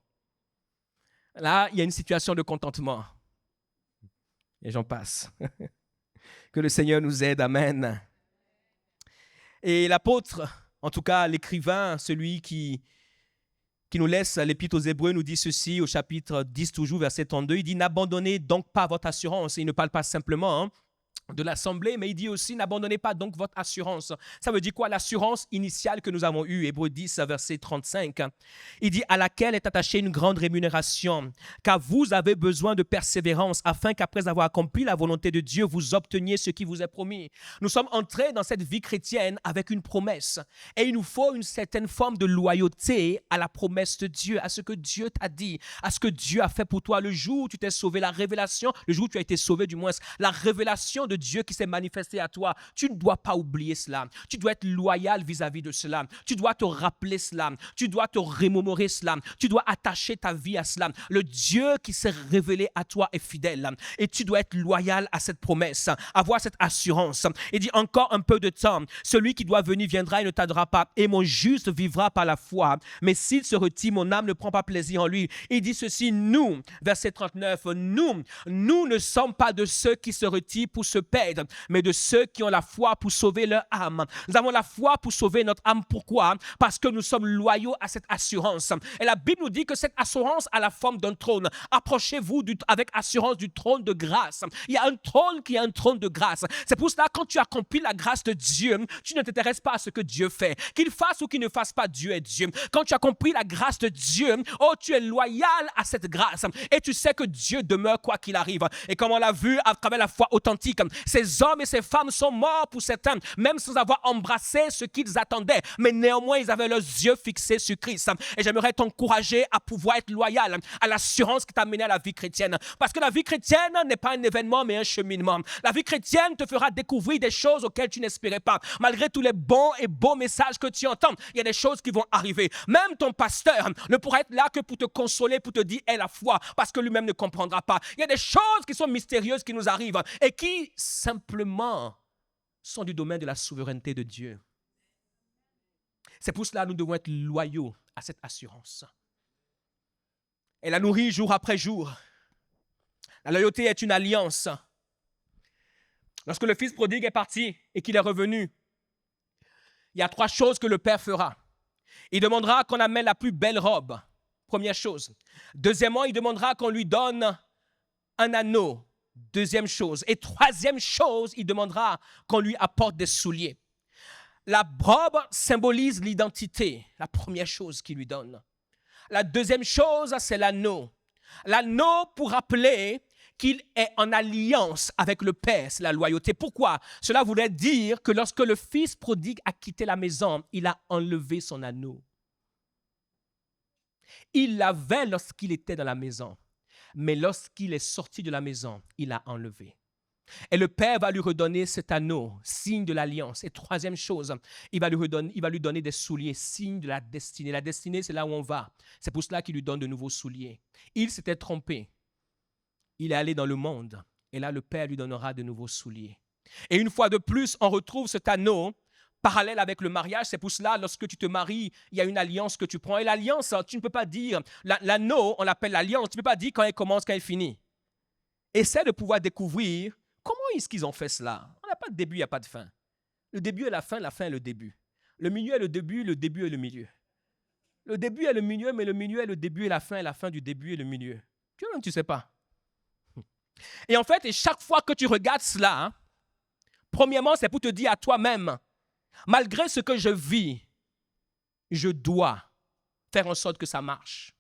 Là, il y a une situation de contentement. Et j'en passe. Que le Seigneur nous aide. Amen. Et l'apôtre, en tout cas l'écrivain, celui qui nous laisse l'Épître aux Hébreux, nous dit ceci au chapitre 10, toujours verset 32. Il dit, n'abandonnez donc pas votre assurance. Et il ne parle pas simplement de l'assemblée, mais il dit aussi, n'abandonnez pas donc votre assurance. Ça veut dire quoi? L'assurance initiale que nous avons eue, Hébreux 10, verset 35. Il dit, à laquelle est attachée une grande rémunération, car vous avez besoin de persévérance, afin qu'après avoir accompli la volonté de Dieu, vous obteniez ce qui vous est promis. Nous sommes entrés dans cette vie chrétienne avec une promesse, et il nous faut une certaine forme de loyauté à la promesse de Dieu, à ce que Dieu t'a dit, à ce que Dieu a fait pour toi le jour où tu t'es sauvé, la révélation, le jour où tu as été sauvé du moins, la révélation de Dieu qui s'est manifesté à toi. Tu ne dois pas oublier cela. Tu dois être loyal vis-à-vis de cela. Tu dois te rappeler cela. Tu dois te remémorer cela. Tu dois attacher ta vie à cela. Le Dieu qui s'est révélé à toi est fidèle. Et tu dois être loyal à cette promesse, avoir cette assurance. Il dit encore un peu de temps. Celui qui doit venir viendra et ne tardera pas. Et mon juste vivra par la foi. Mais s'il se retire, mon âme ne prend pas plaisir en lui. Il dit ceci, nous, verset 39, nous ne sommes pas de ceux qui se retirent pour se perdre, mais de ceux qui ont la foi pour sauver leur âme. Nous avons la foi pour sauver notre âme. Pourquoi? Parce que nous sommes loyaux à cette assurance. Et la Bible nous dit que cette assurance a la forme d'un trône. Approchez-vous avec assurance du trône de grâce. Il y a un trône qui est un trône de grâce. C'est pour cela, quand tu accomplis la grâce de Dieu, tu ne t'intéresses pas à ce que Dieu fait. Qu'il fasse ou qu'il ne fasse pas, Dieu est Dieu. Quand tu accomplis la grâce de Dieu, oh, tu es loyal à cette grâce. Et tu sais que Dieu demeure quoi qu'il arrive. Et comme on l'a vu à travers la foi authentique, ces hommes et ces femmes sont morts pour certains, même sans avoir embrassé ce qu'ils attendaient. Mais néanmoins, ils avaient leurs yeux fixés sur Christ. Et j'aimerais t'encourager à pouvoir être loyal à l'assurance qui t'a mené à la vie chrétienne. Parce que la vie chrétienne n'est pas un événement, mais un cheminement. La vie chrétienne te fera découvrir des choses auxquelles tu n'espérais pas. Malgré tous les bons et beaux messages que tu entends, il y a des choses qui vont arriver. Même ton pasteur ne pourra être là que pour te consoler, pour te dire « aie la foi », parce que lui-même ne comprendra pas. Il y a des choses qui sont mystérieuses qui nous arrivent et qui simplement sont du domaine de la souveraineté de Dieu. C'est pour cela que nous devons être loyaux à cette assurance. Elle la nourrit jour après jour. La loyauté est une alliance. Lorsque le fils prodigue est parti et qu'il est revenu, il y a 3 choses que le père fera. Il demandera qu'on amène la plus belle robe, première chose. Deuxièmement, il demandera qu'on lui donne un anneau. Deuxième chose. Et troisième chose, il demandera qu'on lui apporte des souliers. La robe symbolise l'identité, la première chose qu'il lui donne. La deuxième chose, c'est l'anneau. L'anneau pour rappeler qu'il est en alliance avec le Père, c'est la loyauté. Pourquoi? Cela voulait dire que lorsque le fils prodigue a quitté la maison, il a enlevé son anneau. Il l'avait lorsqu'il était dans la maison. Mais lorsqu'il est sorti de la maison, il l'a enlevé. Et le Père va lui redonner cet anneau, signe de l'alliance. Et troisième chose, il va lui donner des souliers, signe de la destinée. La destinée, c'est là où on va. C'est pour cela qu'il lui donne de nouveaux souliers. Il s'était trompé. Il est allé dans le monde. Et là, le Père lui donnera de nouveaux souliers. Et une fois de plus, on retrouve cet anneau parallèle avec le mariage. C'est pour cela, lorsque tu te maries, il y a une alliance que tu prends. Et l'alliance, tu ne peux pas dire, l'anneau, on l'appelle l'alliance, tu ne peux pas dire quand elle commence, quand elle finit. Essaie de pouvoir découvrir comment est-ce qu'ils ont fait cela. On n'a pas de début, il n'y a pas de fin. Le début est la fin est le début. Le milieu est le début est le milieu. Le début est le milieu, mais le milieu est le début et la fin du début et le milieu. Tu ne sais pas. Et en fait, et chaque fois que tu regardes cela, premièrement, c'est pour te dire à toi-même, malgré ce que je vis, je dois faire en sorte que ça marche.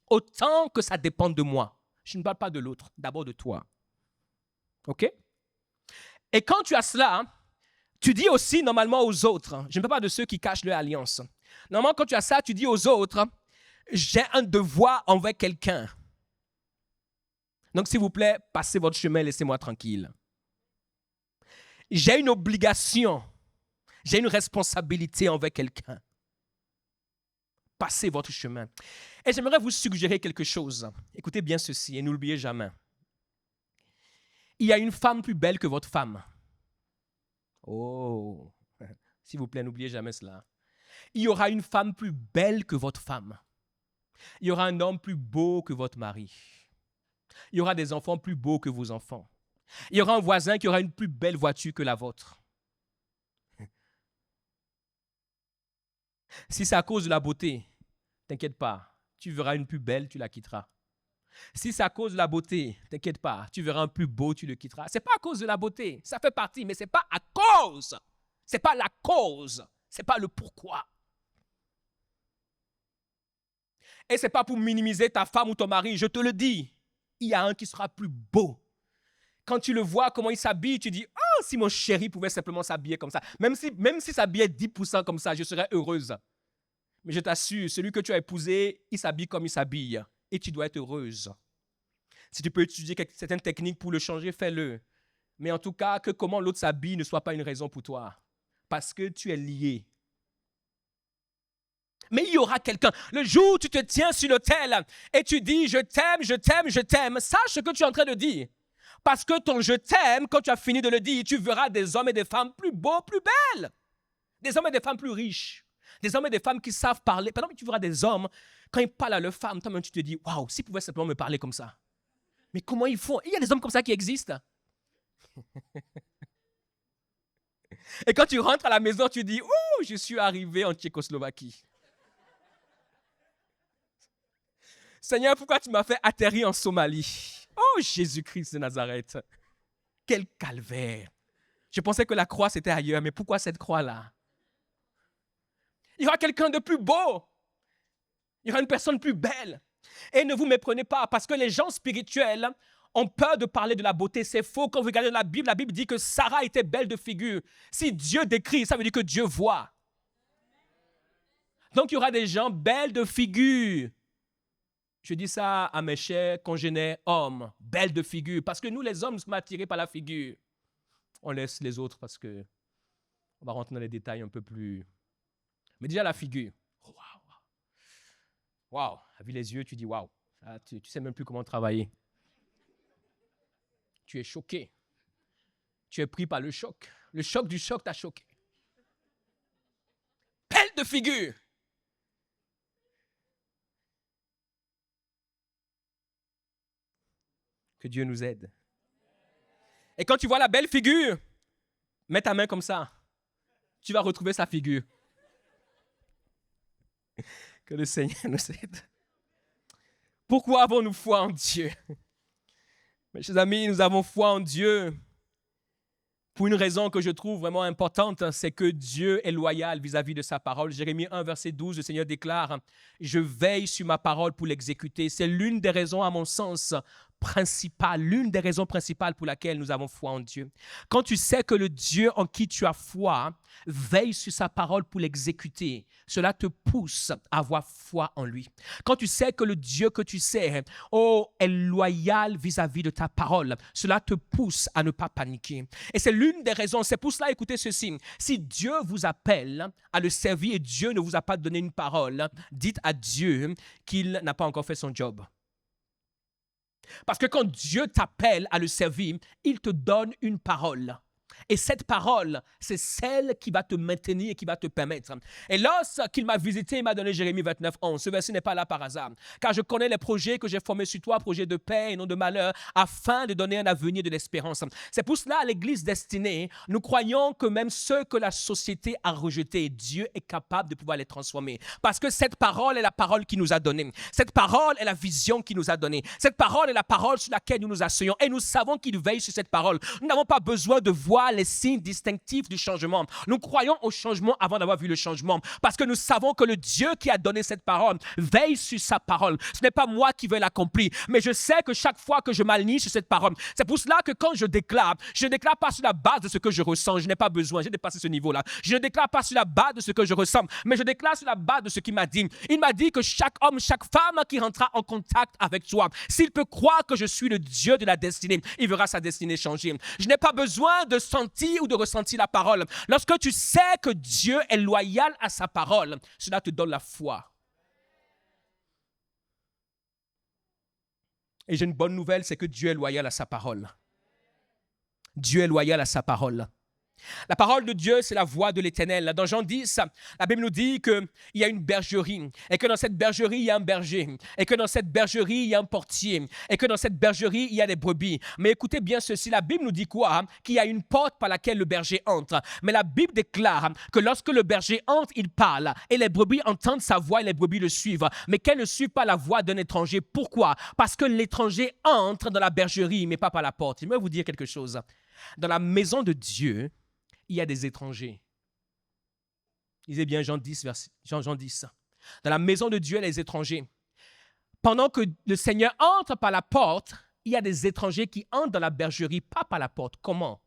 Autant que ça dépend de moi. Je ne parle pas de l'autre, d'abord de toi. OK? Et quand tu as cela, tu dis aussi normalement aux autres, je ne parle pas de ceux qui cachent leur alliance. Normalement, quand tu as ça, tu dis aux autres, j'ai un devoir envers quelqu'un. Donc, s'il vous plaît, passez votre chemin, laissez-moi tranquille. J'ai une obligation, j'ai une responsabilité envers quelqu'un. Passez votre chemin. Et j'aimerais vous suggérer quelque chose. Écoutez bien ceci et n'oubliez jamais. Il y a une femme plus belle que votre femme. Oh, s'il vous plaît, n'oubliez jamais cela. Il y aura une femme plus belle que votre femme. Il y aura un homme plus beau que votre mari. Il y aura des enfants plus beaux que vos enfants. Il y aura un voisin qui aura une plus belle voiture que la vôtre. Si c'est à cause de la beauté, t'inquiète pas, tu verras une plus belle, tu la quitteras. Si c'est à cause de la beauté, t'inquiète pas, tu verras un plus beau, tu le quitteras. C'est pas à cause de la beauté, ça fait partie, mais c'est pas à cause. C'est pas la cause, c'est pas le pourquoi. Et c'est pas pour minimiser ta femme ou ton mari, je te le dis. Il y a un qui sera plus beau. Quand tu le vois, comment il s'habille, tu dis, oh, si mon chéri pouvait simplement s'habiller comme ça. Même si s'habillait 10% comme ça, je serais heureuse. Mais je t'assure, celui que tu as épousé, il s'habille comme il s'habille. Et tu dois être heureuse. Si tu peux étudier certaines techniques pour le changer, fais-le. Mais en tout cas, que comment l'autre s'habille ne soit pas une raison pour toi. Parce que tu es lié. Mais il y aura quelqu'un. Le jour où tu te tiens sur l'autel et tu dis, je t'aime, je t'aime, je t'aime, sache ce que tu es en train de dire. Parce que ton je t'aime, quand tu as fini de le dire, tu verras des hommes et des femmes plus beaux, plus belles. Des hommes et des femmes plus riches. Des hommes et des femmes qui savent parler. Par exemple, tu verras des hommes, quand ils parlent à leurs femmes, toi-même tu te dis, waouh, s'ils pouvaient simplement me parler comme ça. Mais comment ils font? Il y a des hommes comme ça qui existent. Et quand tu rentres à la maison, tu dis, oh, je suis arrivé en Tchécoslovaquie. Seigneur, pourquoi tu m'as fait atterrir en Somalie? Oh, Jésus-Christ de Nazareth. Quel calvaire. Je pensais que la croix, c'était ailleurs, mais pourquoi cette croix-là? Il y aura quelqu'un de plus beau. Il y aura une personne plus belle. Et ne vous méprenez pas, parce que les gens spirituels ont peur de parler de la beauté. C'est faux. Quand vous regardez la Bible dit que Sarah était belle de figure. Si Dieu décrit, ça veut dire que Dieu voit. Donc, il y aura des gens belles de figure. Je dis ça à mes chers congénères hommes, belles de figure, parce que nous, les hommes, nous sommes attirés par la figure. On laisse les autres parce que on va rentrer dans les détails un peu plus. Mais déjà la figure. Waouh! Waouh! Avec les yeux, tu dis waouh. Tu sais même plus comment travailler. Tu es choqué. Tu es pris par le choc. Le choc du choc t'a choqué. Belle de figure. Que Dieu nous aide. Et quand tu vois la belle figure, mets ta main comme ça. Tu vas retrouver sa figure. Que le Seigneur nous aide. Pourquoi avons-nous foi en Dieu? Mes chers amis, nous avons foi en Dieu pour une raison que je trouve vraiment importante, c'est que Dieu est loyal vis-à-vis de sa parole. Jérémie 1, verset 12, le Seigneur déclare « Je veille sur ma parole pour l'exécuter ». C'est l'une des raisons, à mon sens, principale, l'une des raisons principales pour laquelle nous avons foi en Dieu. Quand tu sais que le Dieu en qui tu as foi veille sur sa parole pour l'exécuter, cela te pousse à avoir foi en lui. Quand tu sais que le Dieu que tu sais, est loyal vis-à-vis de ta parole, cela te pousse à ne pas paniquer. Et c'est l'une des raisons, c'est pour cela, écoutez ceci, si Dieu vous appelle à le servir et Dieu ne vous a pas donné une parole, dites à Dieu qu'il n'a pas encore fait son job. Parce que quand Dieu t'appelle à le servir, il te donne une parole. Et cette parole, c'est celle qui va te maintenir et qui va te permettre. Et lorsqu'il m'a visité, il m'a donné Jérémie 29, 11. Ce verset n'est pas là par hasard. Car je connais les projets que j'ai formés sur toi, projets de paix et non de malheur, afin de donner un avenir de l'espérance. C'est pour cela, à l'Église destinée, nous croyons que même ceux que la société a rejetés, Dieu est capable de pouvoir les transformer. Parce que cette parole est la parole qu'il nous a donnée. Cette parole est la vision qu'il nous a donnée. Cette parole est la parole sur laquelle nous nous asseyons. Et nous savons qu'il veille sur cette parole. Nous n'avons pas besoin de voir les signes distinctifs du changement. Nous croyons au changement avant d'avoir vu le changement. Parce que nous savons que le Dieu qui a donné cette parole veille sur sa parole. Ce n'est pas moi qui vais l'accomplir, mais je sais que chaque fois que je m'aligne sur cette parole, c'est pour cela que quand je ne déclare pas sur la base de ce que je ressens. Je n'ai pas besoin, j'ai dépassé ce niveau-là. Je ne déclare pas sur la base de ce que je ressens, mais je déclare sur la base de ce qu'il m'a dit. Il m'a dit que chaque homme, chaque femme qui rentrera en contact avec toi, s'il peut croire que je suis le Dieu de la destinée, il verra sa destinée changer. Je n'ai pas besoin de sentir ou de ressentir la parole. Lorsque tu sais que Dieu est loyal à sa parole, cela te donne la foi. Et j'ai une bonne nouvelle, c'est que Dieu est loyal à sa parole. Dieu est loyal à sa parole. La parole de Dieu, c'est la voix de l'Éternel. Dans Jean 10, la Bible nous dit qu'il y a une bergerie et que dans cette bergerie, il y a un berger et que dans cette bergerie, il y a un portier et que dans cette bergerie, il y a des brebis. Mais écoutez bien ceci, la Bible nous dit quoi? Qu'il y a une porte par laquelle le berger entre. Mais la Bible déclare que lorsque le berger entre, il parle et les brebis entendent sa voix et les brebis le suivent. Mais qu'elles ne suivent pas la voix d'un étranger. Pourquoi? Parce que l'étranger entre dans la bergerie, mais pas par la porte. Je vais vous dire quelque chose. Dans la maison de Dieu, il y a des étrangers. Lisez bien Jean 10, Jean 10. Dans la maison de Dieu, il y a des étrangers. Pendant que le Seigneur entre par la porte, il y a des étrangers qui entrent dans la bergerie, pas par la porte. Comment?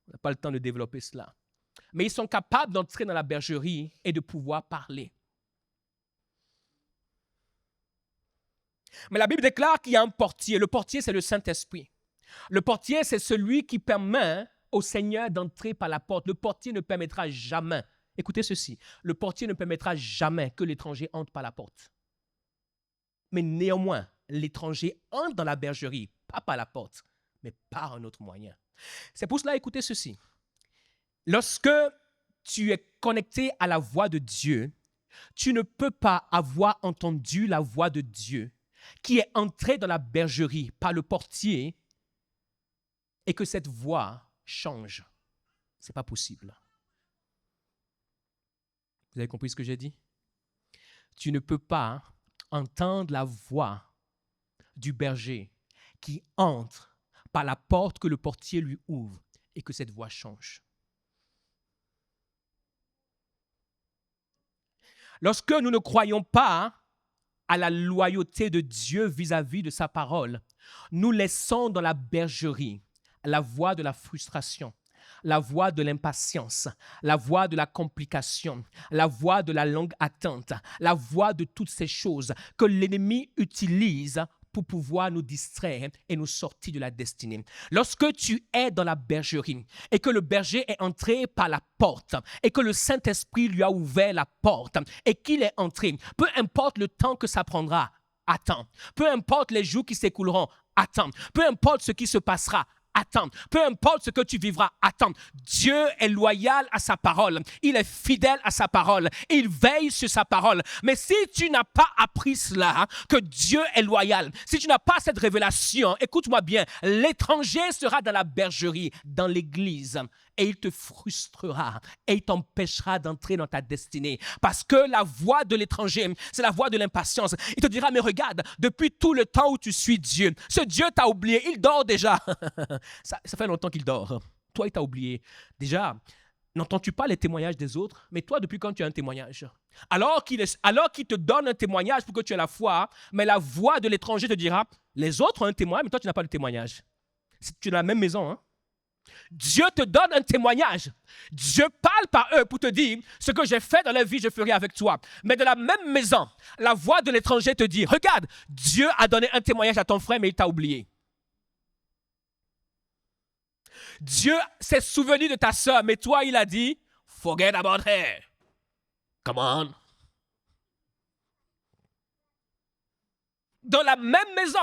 On n'a pas le temps de développer cela. Mais ils sont capables d'entrer dans la bergerie et de pouvoir parler. Mais la Bible déclare qu'il y a un portier. Le portier, c'est le Saint-Esprit. Le portier, c'est celui qui permet au Seigneur d'entrer par la porte. Le portier ne permettra jamais, écoutez ceci, le portier ne permettra jamais que l'étranger entre par la porte. Mais néanmoins, l'étranger entre dans la bergerie, pas par la porte, mais par un autre moyen. C'est pour cela, écoutez ceci. Lorsque tu es connecté à la voix de Dieu, tu ne peux pas avoir entendu la voix de Dieu qui est entrée dans la bergerie par le portier et que cette voix change. Ce n'est pas possible. Vous avez compris ce que j'ai dit? Tu ne peux pas entendre la voix du berger qui entre par la porte que le portier lui ouvre et que cette voix change. Lorsque nous ne croyons pas à la loyauté de Dieu vis-à-vis de sa parole, nous laissons dans la bergerie la voix de la frustration, la voix de l'impatience, la voix de la complication, la voix de la longue attente, la voix de toutes ces choses que l'ennemi utilise pour pouvoir nous distraire et nous sortir de la destinée. Lorsque tu es dans la bergerie et que le berger est entré par la porte et que le Saint-Esprit lui a ouvert la porte et qu'il est entré, peu importe le temps que ça prendra, attends. Peu importe les jours qui s'écouleront, attends. Peu importe ce qui se passera, attends. Peu importe ce que tu vivras, attends. Dieu est loyal à sa parole. Il est fidèle à sa parole. Il veille sur sa parole. Mais si tu n'as pas appris cela, que Dieu est loyal, si tu n'as pas cette révélation, écoute-moi bien, l'étranger sera dans la bergerie, dans l'église, et il te frustrera et il t'empêchera d'entrer dans ta destinée. Parce que la voix de l'étranger, c'est la voix de l'impatience. Il te dira, mais regarde, depuis tout le temps où tu suis Dieu, ce Dieu t'a oublié, il dort déjà. Ça fait longtemps qu'il dort. Toi, il t'a oublié. Déjà, N'entends-tu pas les témoignages des autres? Mais toi, depuis quand tu as un témoignage? Alors qu'il te donne un témoignage pour que tu aies la foi, mais la voix de l'étranger te dira, les autres ont un témoignage, mais toi, tu n'as pas de témoignage. Tu es dans la même maison, hein? Dieu te donne un témoignage. Dieu parle par eux pour te dire, ce que j'ai fait dans la vie, je ferai avec toi. Mais de la même maison, la voix de l'étranger te dit, regarde, Dieu a donné un témoignage à ton frère, mais il t'a oublié. Dieu s'est souvenu de ta sœur, mais toi, il a dit, forget about her. Come on. Dans la même maison.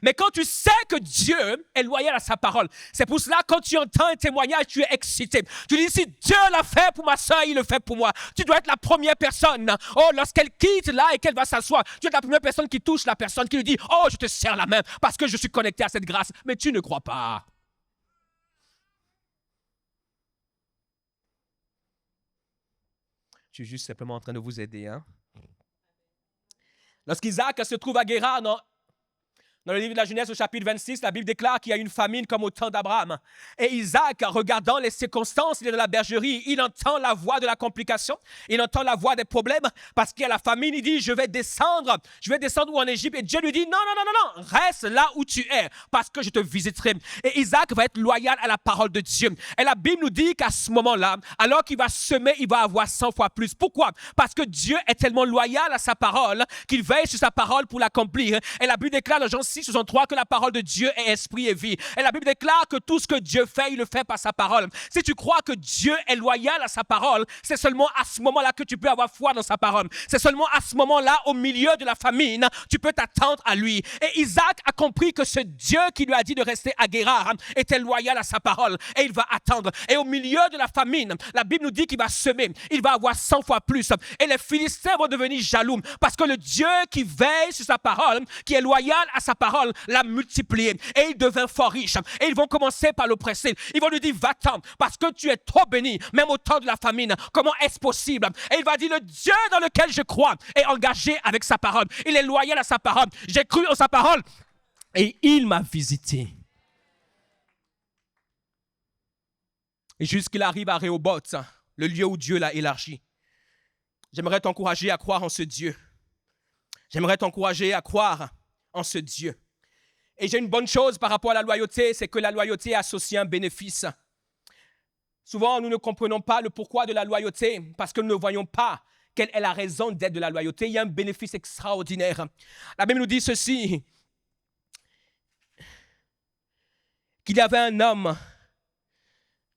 Mais quand tu sais que Dieu est loyal à sa parole, c'est pour cela quand tu entends un témoignage, tu es excité. Tu dis, si Dieu l'a fait pour ma soeur, il le fait pour moi. Tu dois être la première personne. Oh, lorsqu'elle quitte là et qu'elle va s'asseoir, tu es la première personne qui touche la personne, qui lui dit, oh, je te serre la main parce que je suis connecté à cette grâce. Mais tu ne crois pas. Je suis juste simplement en train de vous aider. Hein? Lorsqu'Isaac se trouve à Guérar, dans le livre de la Genèse au chapitre 26, la Bible déclare qu'il y a une famine comme au temps d'Abraham. Et Isaac, regardant les circonstances, il est dans la bergerie, il entend la voix de la complication, il entend la voix des problèmes, parce qu'il y a la famine, il dit, je vais descendre en Égypte. Et Dieu lui dit, non, reste là où tu es, parce que je te visiterai. Et Isaac va être loyal à la parole de Dieu. Et la Bible nous dit qu'à ce moment-là, alors qu'il va semer, il va avoir 100 fois plus. Pourquoi? Parce que Dieu est tellement loyal à sa parole, qu'il veille sur sa parole pour l'accomplir. Et la Bible déclare dans Jean 6:63 que la parole de Dieu est esprit et vie. Et la Bible déclare que tout ce que Dieu fait, il le fait par sa parole. Si tu crois que Dieu est loyal à sa parole, c'est seulement à ce moment-là que tu peux avoir foi dans sa parole. C'est seulement à ce moment-là, au milieu de la famine, tu peux t'attendre à lui. Et Isaac a compris que ce Dieu qui lui a dit de rester à Guérar était loyal à sa parole. Et il va attendre. Et au milieu de la famine, la Bible nous dit qu'il va semer. Il va avoir 100 fois plus. Et les Philistins vont devenir jaloux parce que le Dieu qui veille sur sa parole, qui est loyal à sa parole, l'a multiplié et il devint fort riche. Et ils vont commencer par l'oppresser. Ils vont lui dire, va-t'en parce que tu es trop béni, même au temps de la famine. Comment est-ce possible? Et il va dire, le Dieu dans lequel je crois est engagé avec sa parole. Il est loyal à sa parole. J'ai cru en sa parole et il m'a visité. Et jusqu'il arrive à Rehoboth, le lieu où Dieu l'a élargi. J'aimerais t'encourager à croire en ce Dieu. J'aimerais t'encourager à croire en ce Dieu. Et j'ai une bonne chose par rapport à la loyauté, c'est que la loyauté est associée à un bénéfice. Souvent, nous ne comprenons pas le pourquoi de la loyauté parce que nous ne voyons pas quelle est la raison d'être de la loyauté. Il y a un bénéfice extraordinaire. La Bible nous dit ceci, qu'il y avait un homme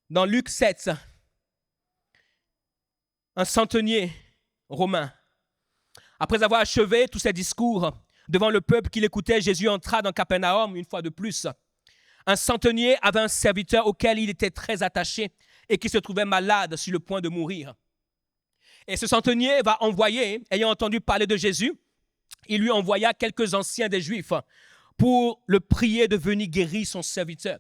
dans Luc 7, un centenier romain. Après avoir achevé tous ses discours devant le peuple qui l'écoutait, Jésus entra dans Capernaum une fois de plus. Un centenier avait un serviteur auquel il était très attaché et qui se trouvait malade sur le point de mourir. Et ce centenier va envoyer, ayant entendu parler de Jésus, il lui envoya quelques anciens des Juifs pour le prier de venir guérir son serviteur.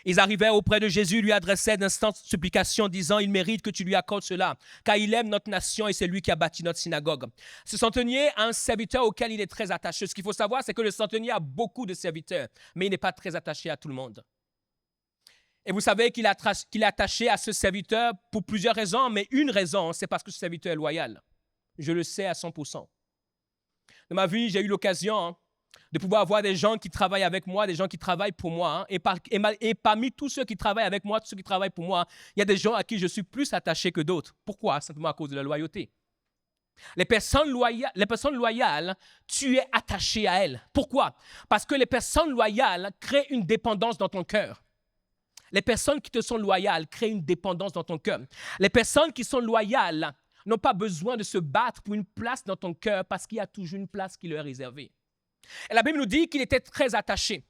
Ils arrivèrent auprès de Jésus, lui adressaient d'instantes supplications, disant, il mérite que tu lui accordes cela, car il aime notre nation et c'est lui qui a bâti notre synagogue. Ce centenier a un serviteur auquel il est très attaché. Ce qu'il faut savoir, c'est que le centenier a beaucoup de serviteurs, mais il n'est pas très attaché à tout le monde. Et vous savez qu'il est attaché à ce serviteur pour plusieurs raisons, mais une raison, c'est parce que ce serviteur est loyal. Je le sais à 100%. Dans ma vie, j'ai eu l'occasion de pouvoir avoir des gens qui travaillent avec moi, des gens qui travaillent pour moi. Et parmi tous ceux qui travaillent avec moi, tous ceux qui travaillent pour moi, il y a des gens à qui je suis plus attaché que d'autres. Pourquoi? Simplement à cause de la loyauté. Les personnes loyales, tu es attaché à elles. Pourquoi? Parce que les personnes loyales créent une dépendance dans ton cœur. Les personnes qui te sont loyales créent une dépendance dans ton cœur. Les personnes qui sont loyales n'ont pas besoin de se battre pour une place dans ton cœur parce qu'il y a toujours une place qui leur est réservée. Et la Bible nous dit qu'il était très attaché.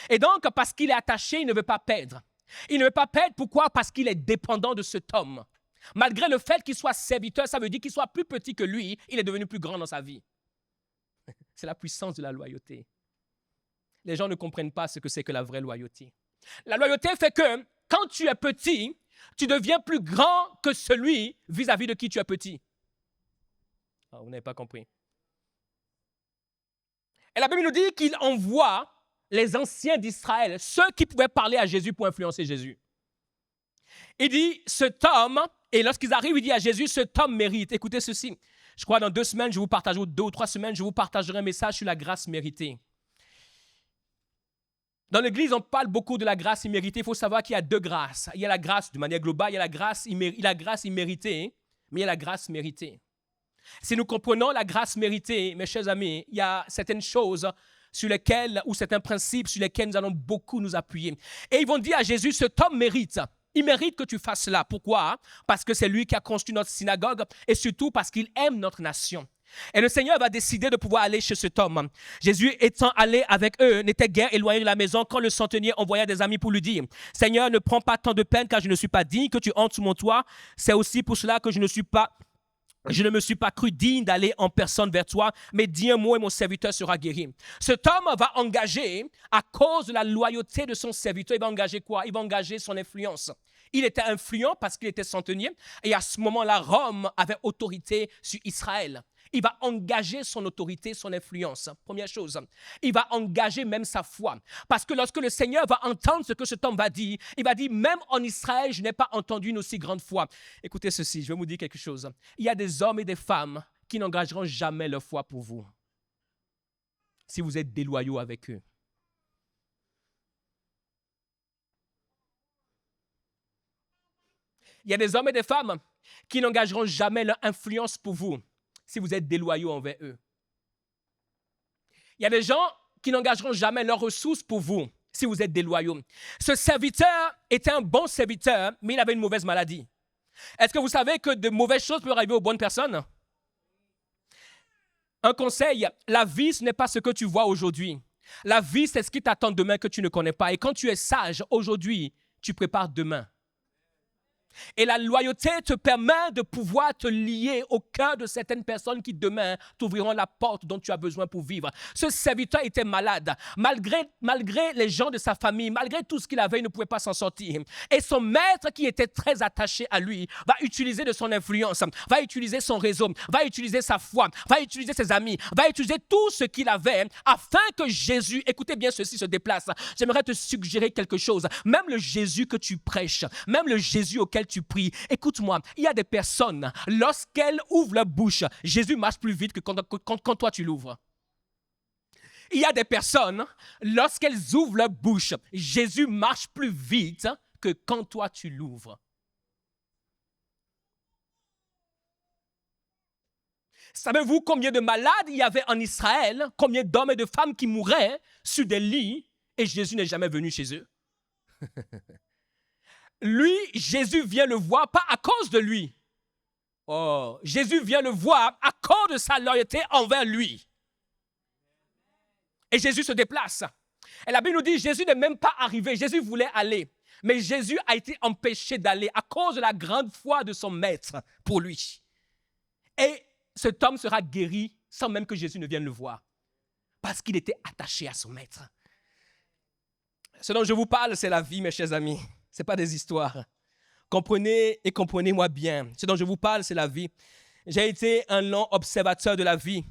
Et donc, parce qu'il est attaché, il ne veut pas perdre. Il ne veut pas perdre, pourquoi? Parce qu'il est dépendant de cet homme. Malgré le fait qu'il soit serviteur, ça veut dire qu'il soit plus petit que lui, il est devenu plus grand dans sa vie. C'est la puissance de la loyauté. Les gens ne comprennent pas ce que c'est que la vraie loyauté. La loyauté fait que quand tu es petit, tu deviens plus grand que celui vis-à-vis de qui tu es petit. Ah, vous n'avez pas compris. Et la Bible nous dit qu'il envoie les anciens d'Israël, ceux qui pouvaient parler à Jésus pour influencer Jésus. Il dit, cet homme, et lorsqu'ils arrivent, il dit à Jésus, cet homme mérite. Écoutez ceci. Je crois dans 2 semaines, je vous partage, ou 2 ou 3 semaines, je vous partagerai un message sur la grâce méritée. Dans l'Église, on parle beaucoup de la grâce imméritée. Il faut savoir qu'il y a 2 grâces. Il y a la grâce, de manière globale, il y a la grâce imméritée, mais il y a la grâce méritée. Si nous comprenons la grâce méritée, mes chers amis, il y a certaines choses sur lesquelles, ou certains principes sur lesquels nous allons beaucoup nous appuyer. Et ils vont dire à Jésus, cet homme mérite. Il mérite que tu fasses cela. Pourquoi? Parce que c'est lui qui a construit notre synagogue et surtout parce qu'il aime notre nation. Et le Seigneur va décider de pouvoir aller chez cet homme. Jésus étant allé avec eux, n'était guère éloigné de la maison quand le centenier envoya des amis pour lui dire, « Seigneur, ne prends pas tant de peine car je ne suis pas digne que tu entres sous mon toit. C'est aussi pour cela que je ne me suis pas cru digne d'aller en personne vers toi, mais dis un mot et mon serviteur sera guéri. » Cet homme va engager, à cause de la loyauté de son serviteur, il va engager quoi? Il va engager son influence. Il était influent parce qu'il était centenier et à ce moment-là, Rome avait autorité sur Israël. Il va engager son autorité, son influence. Première chose, il va engager même sa foi. Parce que lorsque le Seigneur va entendre ce que cet homme va dire, il va dire, même en Israël, je n'ai pas entendu une aussi grande foi. Écoutez ceci, je vais vous dire quelque chose. Il y a des hommes et des femmes qui n'engageront jamais leur foi pour vous. Si vous êtes déloyaux avec eux. Il y a des hommes et des femmes qui n'engageront jamais leur influence pour vous si vous êtes déloyaux envers eux. Il y a des gens qui n'engageront jamais leurs ressources pour vous si vous êtes déloyaux. Ce serviteur était un bon serviteur, mais il avait une mauvaise maladie. Est-ce que vous savez que de mauvaises choses peuvent arriver aux bonnes personnes? Un conseil, la vie, ce n'est pas ce que tu vois aujourd'hui. La vie, c'est ce qui t'attend demain que tu ne connais pas. Et quand tu es sage aujourd'hui, tu prépares demain. Et la loyauté te permet de pouvoir te lier au cœur de certaines personnes qui demain t'ouvriront la porte dont tu as besoin pour vivre. Ce serviteur était malade. Malgré les gens de sa famille, malgré tout ce qu'il avait, il ne pouvait pas s'en sortir. Et son maître, qui était très attaché à lui, va utiliser de son influence, va utiliser son réseau, va utiliser sa foi, va utiliser ses amis, va utiliser tout ce qu'il avait afin que Jésus, écoutez bien ceci, se déplace. J'aimerais te suggérer quelque chose. Même le Jésus que tu prêches, même le Jésus auquel tu pries. Écoute-moi, il y a des personnes, lorsqu'elles ouvrent leur bouche, Jésus marche plus vite que quand toi tu l'ouvres. Il y a des personnes, lorsqu'elles ouvrent leur bouche, Jésus marche plus vite que quand toi tu l'ouvres. Savez-vous combien de malades il y avait en Israël, combien d'hommes et de femmes qui mouraient sur des lits et Jésus n'est jamais venu chez eux? Lui, Jésus vient le voir, pas à cause de lui. Oh, Jésus vient le voir à cause de sa loyauté envers lui. Et Jésus se déplace. Et la Bible nous dit, Jésus n'est même pas arrivé. Jésus voulait aller. Mais Jésus a été empêché d'aller à cause de la grande foi de son maître pour lui. Et cet homme sera guéri sans même que Jésus ne vienne le voir. Parce qu'il était attaché à son maître. Ce dont je vous parle, c'est la vie, mes chers amis. Ce n'est pas des histoires. Comprenez et comprenez-moi bien. Ce dont je vous parle, c'est la vie. J'ai été un long observateur de la vie.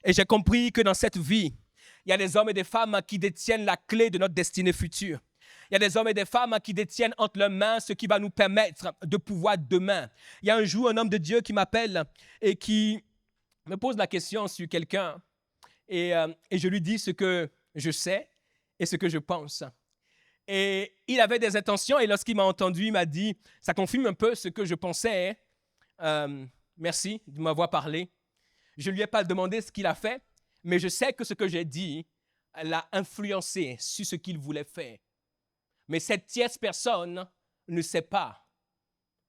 Et j'ai compris que dans cette vie, il y a des hommes et des femmes qui détiennent la clé de notre destinée future. Il y a des hommes et des femmes qui détiennent entre leurs mains ce qui va nous permettre de pouvoir demain. Il y a un jour un homme de Dieu qui m'appelle et qui me pose la question sur quelqu'un. Et je lui dis ce que je sais et ce que je pense. Et il avait des intentions et lorsqu'il m'a entendu, il m'a dit, ça confirme un peu ce que je pensais. Merci de m'avoir parlé. Je ne lui ai pas demandé ce qu'il a fait, mais je sais que ce que j'ai dit l'a influencé sur ce qu'il voulait faire. Mais cette tierce personne ne sait pas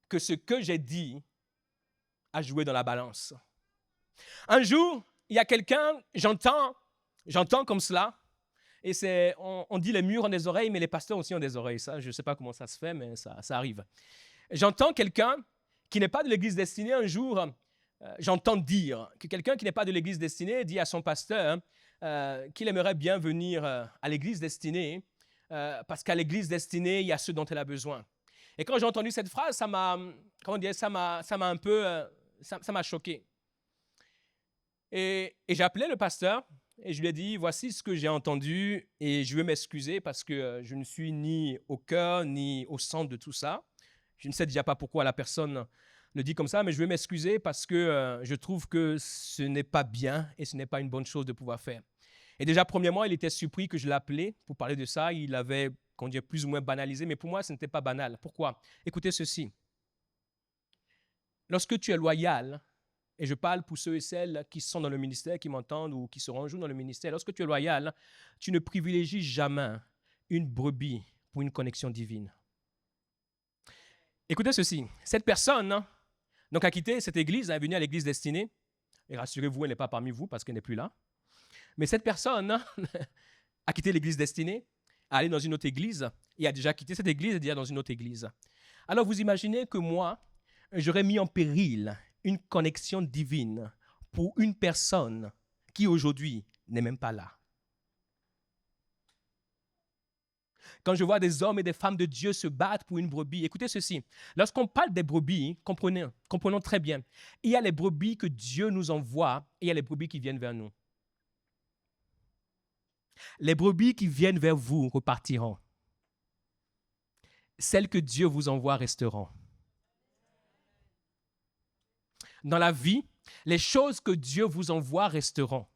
que ce que j'ai dit a joué dans la balance. Un jour, il y a quelqu'un, j'entends comme cela. Et on dit les murs ont des oreilles, mais les pasteurs aussi ont des oreilles. Ça, je ne sais pas comment ça se fait, mais ça arrive. J'entends quelqu'un qui n'est pas de l'église destinée un jour, j'entends dire que quelqu'un qui n'est pas de l'église destinée dit à son pasteur qu'il aimerait bien venir à l'église destinée parce qu'à l'église destinée, il y a ce dont elle a besoin. Et quand j'ai entendu cette phrase, ça m'a un peu, ça m'a choqué. Et j'ai appelé le pasteur. Et je lui ai dit, voici ce que j'ai entendu et je veux m'excuser parce que je ne suis ni au cœur ni au centre de tout ça. Je ne sais déjà pas pourquoi la personne le dit comme ça, mais je vais m'excuser parce que je trouve que ce n'est pas bien et ce n'est pas une bonne chose de pouvoir faire. Et déjà, premièrement, il était surpris que je l'appelais pour parler de ça. Il avait, qu'on dirait, plus ou moins banalisé, mais pour moi, ce n'était pas banal. Pourquoi? Écoutez ceci. Lorsque tu es loyal, et je parle pour ceux et celles qui sont dans le ministère, qui m'entendent ou qui seront un jour dans le ministère, lorsque tu es loyal, tu ne privilégies jamais une brebis pour une connexion divine. Écoutez ceci. Cette personne donc a quitté cette église, est venue à l'église destinée. Et rassurez-vous, elle n'est pas parmi vous parce qu'elle n'est plus là. Mais cette personne a quitté l'église destinée, a allé dans une autre église et a déjà quitté cette église et déjà dans une autre église. Alors vous imaginez que moi, j'aurais mis en péril une connexion divine pour une personne qui aujourd'hui n'est même pas là. Quand je vois des hommes et des femmes de Dieu se battre pour une brebis, écoutez ceci, lorsqu'on parle des brebis, comprenons très bien, il y a les brebis que Dieu nous envoie et il y a les brebis qui viennent vers nous. Les brebis qui viennent vers vous repartiront. Celles que Dieu vous envoie resteront. Dans la vie, les choses que Dieu vous envoie resteront.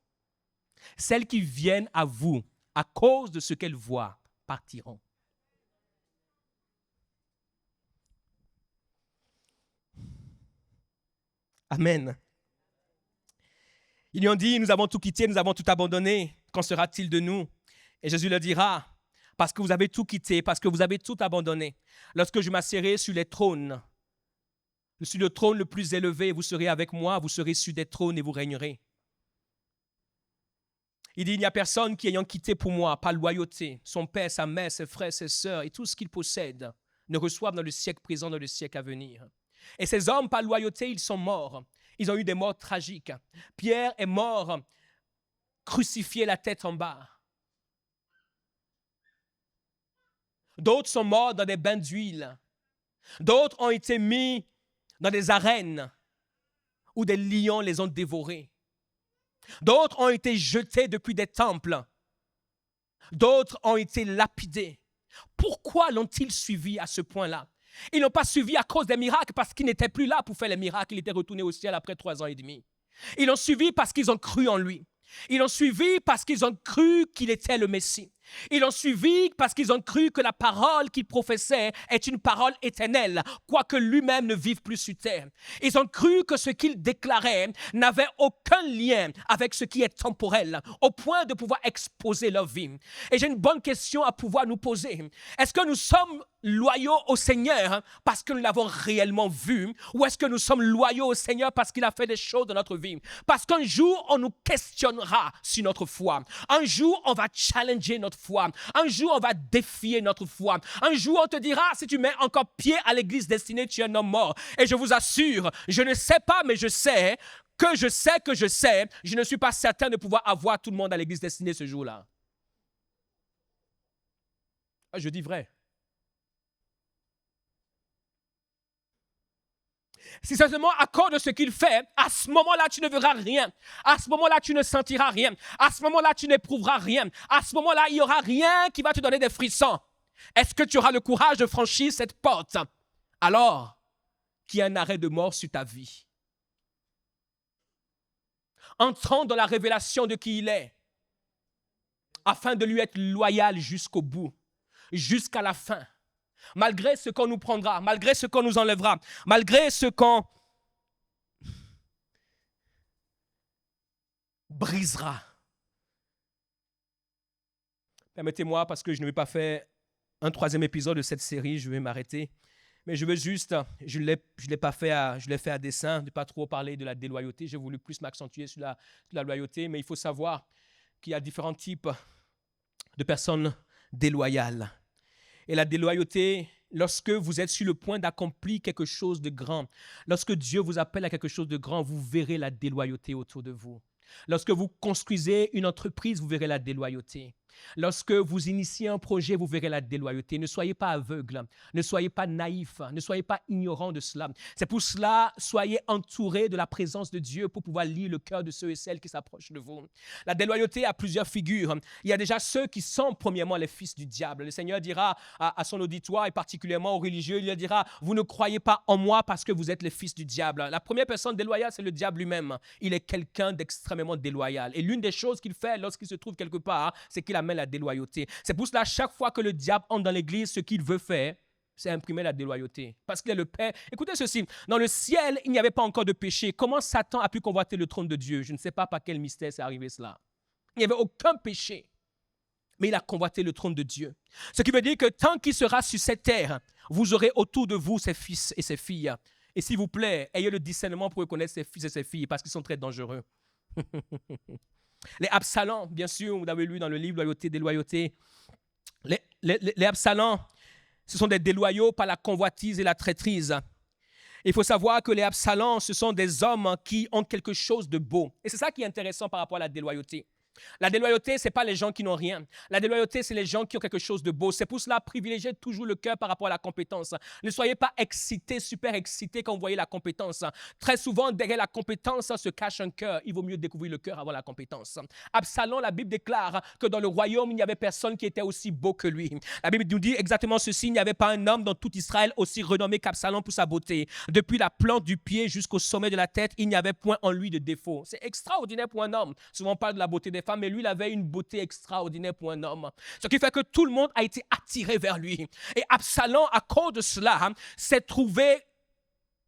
Celles qui viennent à vous à cause de ce qu'elles voient partiront. Amen. Ils lui ont dit, nous avons tout quitté, nous avons tout abandonné. Qu'en sera-t-il de nous? Et Jésus leur dira, parce que vous avez tout quitté, parce que vous avez tout abandonné. Lorsque je m'assiérai sur les trônes, sur le trône le plus élevé, vous serez avec moi, vous serez sur des trônes et vous régnerez. Il dit, il n'y a personne qui ayant quitté pour moi, par loyauté, son père, sa mère, ses frères, ses sœurs et tout ce qu'il possède, ne reçoivent dans le siècle présent, dans le siècle à venir. Et ces hommes, par loyauté, ils sont morts. Ils ont eu des morts tragiques. Pierre est mort, crucifié la tête en bas. D'autres sont morts dans des bains d'huile. D'autres ont été mis dans des arènes où des lions les ont dévorés. D'autres ont été jetés depuis des temples. D'autres ont été lapidés. Pourquoi l'ont-ils suivi à ce point-là? Ils n'ont pas suivi à cause des miracles parce qu'ils n'étaient plus là pour faire les miracles. Il était retourné au ciel après 3 ans et demi. Ils l'ont suivi parce qu'ils ont cru en lui. Ils l'ont suivi parce qu'ils ont cru qu'il était le Messie. Ils l'ont suivi parce qu'ils ont cru que la parole qu'il professait est une parole éternelle, quoique lui-même ne vive plus sur terre. Ils ont cru que ce qu'il déclarait n'avait aucun lien avec ce qui est temporel, au point de pouvoir exposer leur vie. Et j'ai une bonne question à pouvoir nous poser. Est-ce que nous sommes loyaux au Seigneur parce que nous l'avons réellement vu, ou est-ce que nous sommes loyaux au Seigneur parce qu'il a fait des choses dans notre vie? Parce qu'un jour, on nous questionnera sur notre foi. Un jour, on va challenger notre foi. Un jour, on va défier notre foi. Un jour, on te dira, si tu mets encore pied à l'église destinée, tu es un homme mort. Et je vous assure, je ne sais pas, mais je sais, je ne suis pas certain de pouvoir avoir tout le monde à l'église destinée ce jour-là. Je dis vrai. Si c'est seulement à cause de ce qu'il fait, à ce moment-là, tu ne verras rien. À ce moment-là, tu ne sentiras rien. À ce moment-là, tu n'éprouveras rien. À ce moment-là, il n'y aura rien qui va te donner des frissons. Est-ce que tu auras le courage de franchir cette porte? Alors qu'il y a un arrêt de mort sur ta vie. Entrons dans la révélation de qui il est, afin de lui être loyal jusqu'au bout, jusqu'à la fin. Malgré ce qu'on nous prendra, malgré ce qu'on nous enlèvera, malgré ce qu'on brisera. Permettez-moi, parce que je ne vais pas faire un 3e épisode de cette série, je vais m'arrêter. Mais je veux juste, je l'ai fait à dessein, de ne pas trop parler de la déloyauté. J'ai voulu plus m'accentuer sur la loyauté, mais il faut savoir qu'il y a différents types de personnes déloyales. Et la déloyauté, lorsque vous êtes sur le point d'accomplir quelque chose de grand, lorsque Dieu vous appelle à quelque chose de grand, vous verrez la déloyauté autour de vous. Lorsque vous construisez une entreprise, vous verrez la déloyauté. Lorsque vous initiez un projet, vous verrez la déloyauté. Ne soyez pas aveugles, ne soyez pas naïfs, ne soyez pas ignorants de cela. C'est pour cela, soyez entourés de la présence de Dieu pour pouvoir lire le cœur de ceux et celles qui s'approchent de vous. La déloyauté a plusieurs figures. Il y a déjà ceux qui sont premièrement les fils du diable. Le Seigneur dira à son auditoire et particulièrement aux religieux, il leur dira, vous ne croyez pas en moi parce que vous êtes les fils du diable. La première personne déloyale, c'est le diable lui-même. Il est quelqu'un d'extrêmement déloyal. Et l'une des choses qu'il fait lorsqu'il se trouve quelque part, c'est qu'il amène la déloyauté. C'est pour cela, chaque fois que le diable entre dans l'église, ce qu'il veut faire, c'est imprimer la déloyauté. Parce qu'il est le Père. Écoutez ceci, dans le ciel, il n'y avait pas encore de péché. Comment Satan a pu convoiter le trône de Dieu? Je ne sais pas par quel mystère c'est arrivé cela. Il n'y avait aucun péché. Mais il a convoité le trône de Dieu. Ce qui veut dire que tant qu'il sera sur cette terre, vous aurez autour de vous ses fils et ses filles. Et s'il vous plaît, ayez le discernement pour reconnaître ses fils et ses filles parce qu'ils sont très dangereux. Les Absalom, bien sûr, vous avez lu dans le livre Loyauté, déloyauté. Les Absalom, ce sont des déloyaux par la convoitise et la traîtrise. Il faut savoir que les Absalom, ce sont des hommes qui ont quelque chose de beau. Et c'est ça qui est intéressant par rapport à la déloyauté. La déloyauté, ce n'est pas les gens qui n'ont rien. La déloyauté, c'est les gens qui ont quelque chose de beau. C'est pour cela, privilégiez toujours le cœur par rapport à la compétence. Ne soyez pas excités, super excités quand vous voyez la compétence. Très souvent, derrière la compétence se cache un cœur. Il vaut mieux découvrir le cœur avant la compétence. Absalom, la Bible déclare que dans le royaume, il n'y avait personne qui était aussi beau que lui. La Bible nous dit exactement ceci. Il n'y avait pas un homme dans tout Israël aussi renommé qu'Absalom pour sa beauté. Depuis la plante du pied jusqu'au sommet de la tête, il n'y avait point en lui de défaut. C'est extraordinaire pour un homme. Souvent, on parle de la beauté des femmes, mais lui, il avait une beauté extraordinaire pour un homme. Ce qui fait que tout le monde a été attiré vers lui. Et Absalom, à cause de cela, s'est trouvé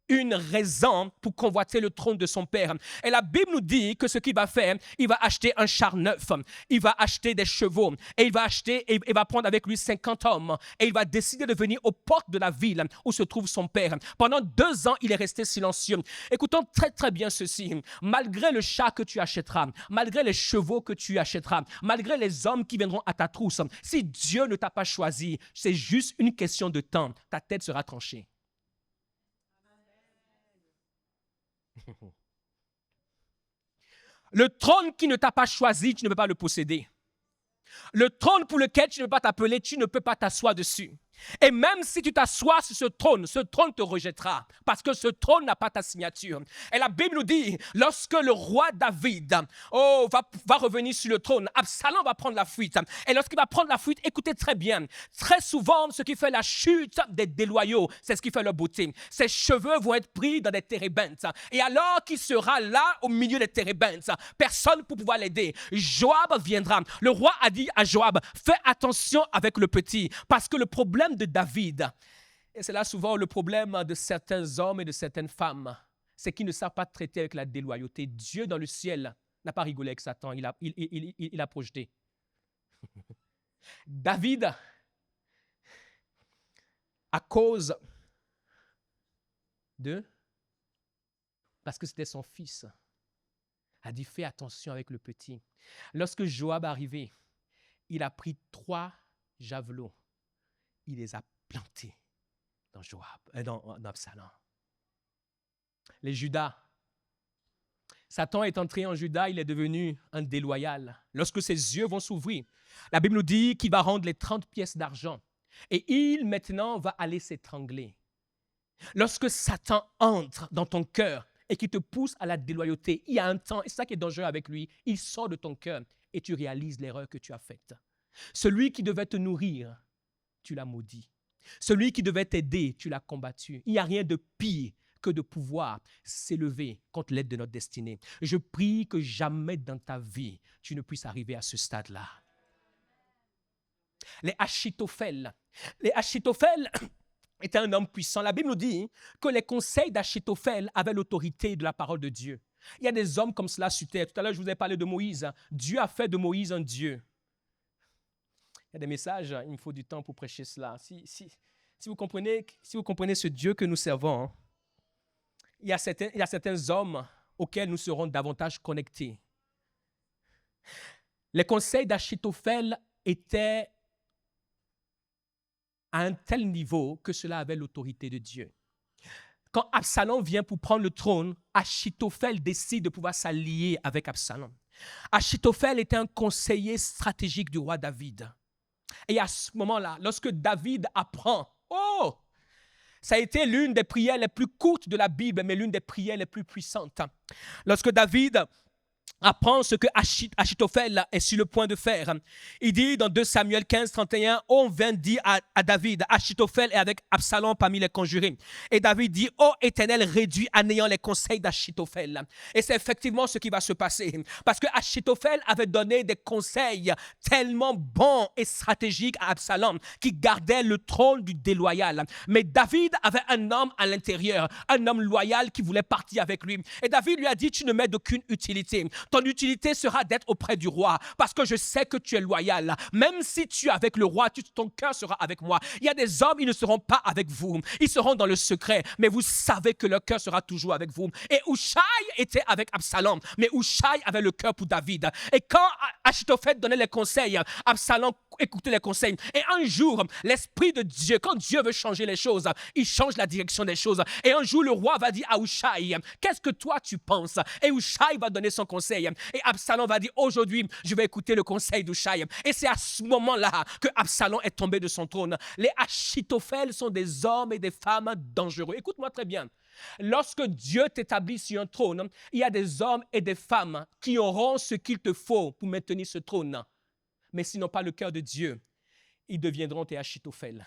une raison pour convoiter le trône de son père. Et la Bible nous dit que ce qu'il va faire, il va acheter un char neuf, il va acheter des chevaux, et il va prendre avec lui 50 hommes, et il va décider de venir aux portes de la ville où se trouve son père. Pendant 2 ans, il est resté silencieux. Écoutons très très bien ceci. Malgré le char que tu achèteras, malgré les chevaux que tu achèteras, malgré les hommes qui viendront à ta trousse, si Dieu ne t'a pas choisi, c'est juste une question de temps. Ta tête sera tranchée. Le trône qui ne t'a pas choisi, tu ne peux pas le posséder. Le trône pour lequel tu ne peux pas t'appeler, tu ne peux pas t'asseoir dessus. Et même si tu t'assois sur ce trône te rejettera parce que ce trône n'a pas ta signature. Et la Bible nous dit, lorsque le roi David va revenir sur le trône, Absalom va prendre la fuite. Et lorsqu'il va prendre la fuite, écoutez très bien, très souvent, ce qui fait la chute des déloyaux, c'est ce qui fait leur beauté. Ses cheveux vont être pris dans des térébinthes. Et alors qu'il sera là, au milieu des térébinthes, personne pour pouvoir l'aider. Joab viendra. Le roi a dit à Joab, fais attention avec le petit, parce que le problème de David, et c'est là souvent le problème de certains hommes et de certaines femmes, c'est qu'ils ne savent pas traiter avec la déloyauté. Dieu dans le ciel n'a pas rigolé avec Satan, il a projeté. David, à cause de, parce que c'était son fils, a dit fais attention avec le petit. Lorsque Joab est arrivé, il a pris 3 javelots. Il les a plantés dans Absalom. Les Judas. Satan est entré en Judas, il est devenu un déloyal. Lorsque ses yeux vont s'ouvrir, la Bible nous dit qu'il va rendre les 30 pièces d'argent. Et il, maintenant, va aller s'étrangler. Lorsque Satan entre dans ton cœur et qu'il te pousse à la déloyauté, il y a un temps, et c'est ça qui est dangereux avec lui, il sort de ton cœur et tu réalises l'erreur que tu as faite. Celui qui devait te nourrir, tu l'as maudit. Celui qui devait t'aider, tu l'as combattu. Il n'y a rien de pire que de pouvoir s'élever contre l'aide de notre destinée. Je prie que jamais dans ta vie, tu ne puisses arriver à ce stade-là. Les Achitophel était un homme puissant. La Bible nous dit que les conseils d'Achitophel avaient l'autorité de la parole de Dieu. Il y a des hommes comme cela sur terre. Tout à l'heure, je vous ai parlé de Moïse. Dieu a fait de Moïse un Dieu. Il y a des messages, il me faut du temps pour prêcher cela. Si vous comprenez ce Dieu que nous servons, hein, il y a certains hommes auxquels nous serons davantage connectés. Les conseils d'Achitophel étaient à un tel niveau que cela avait l'autorité de Dieu. Quand Absalom vient pour prendre le trône, Achitophel décide de pouvoir s'allier avec Absalom. Achitophel était un conseiller stratégique du roi David. Et à ce moment-là, lorsque David apprend, oh, ça a été l'une des prières les plus courtes de la Bible, mais l'une des prières les plus puissantes. Lorsque David apprend ce que Achitophel est sur le point de faire. Il dit dans 2 Samuel 15, 31, on vient dire à David, Achitophel est avec Absalom parmi les conjurés. Et David dit, ô Éternel, réduis à néant les conseils d'Achitophel. Et c'est effectivement ce qui va se passer. Parce que Achitophel avait donné des conseils tellement bons et stratégiques à Absalom qui gardait le trône du déloyal. Mais David avait un homme à l'intérieur, un homme loyal qui voulait partir avec lui. Et David lui a dit, tu ne m'es d'aucune utilité. Ton utilité sera d'être auprès du roi parce que je sais que tu es loyal. Même si tu es avec le roi, ton cœur sera avec moi. Il y a des hommes, ils ne seront pas avec vous. Ils seront dans le secret, mais vous savez que leur cœur sera toujours avec vous. Et Hushai était avec Absalom, mais Hushai avait le cœur pour David. Et quand Achitophel donnait les conseils, Absalom écoutait les conseils. Et un jour, l'Esprit de Dieu, quand Dieu veut changer les choses, il change la direction des choses. Et un jour, le roi va dire à Hushai, qu'est-ce que toi tu penses? Et Hushai va donner son conseil. Et Absalom va dire, aujourd'hui, je vais écouter le conseil d'Hushai. Et c'est à ce moment-là que Absalom est tombé de son trône. Les Achitophel sont des hommes et des femmes dangereux. Écoute-moi très bien. Lorsque Dieu t'établit sur un trône, il y a des hommes et des femmes qui auront ce qu'il te faut pour maintenir ce trône. Mais s'ils n'ont pas le cœur de Dieu, ils deviendront tes Achitophel.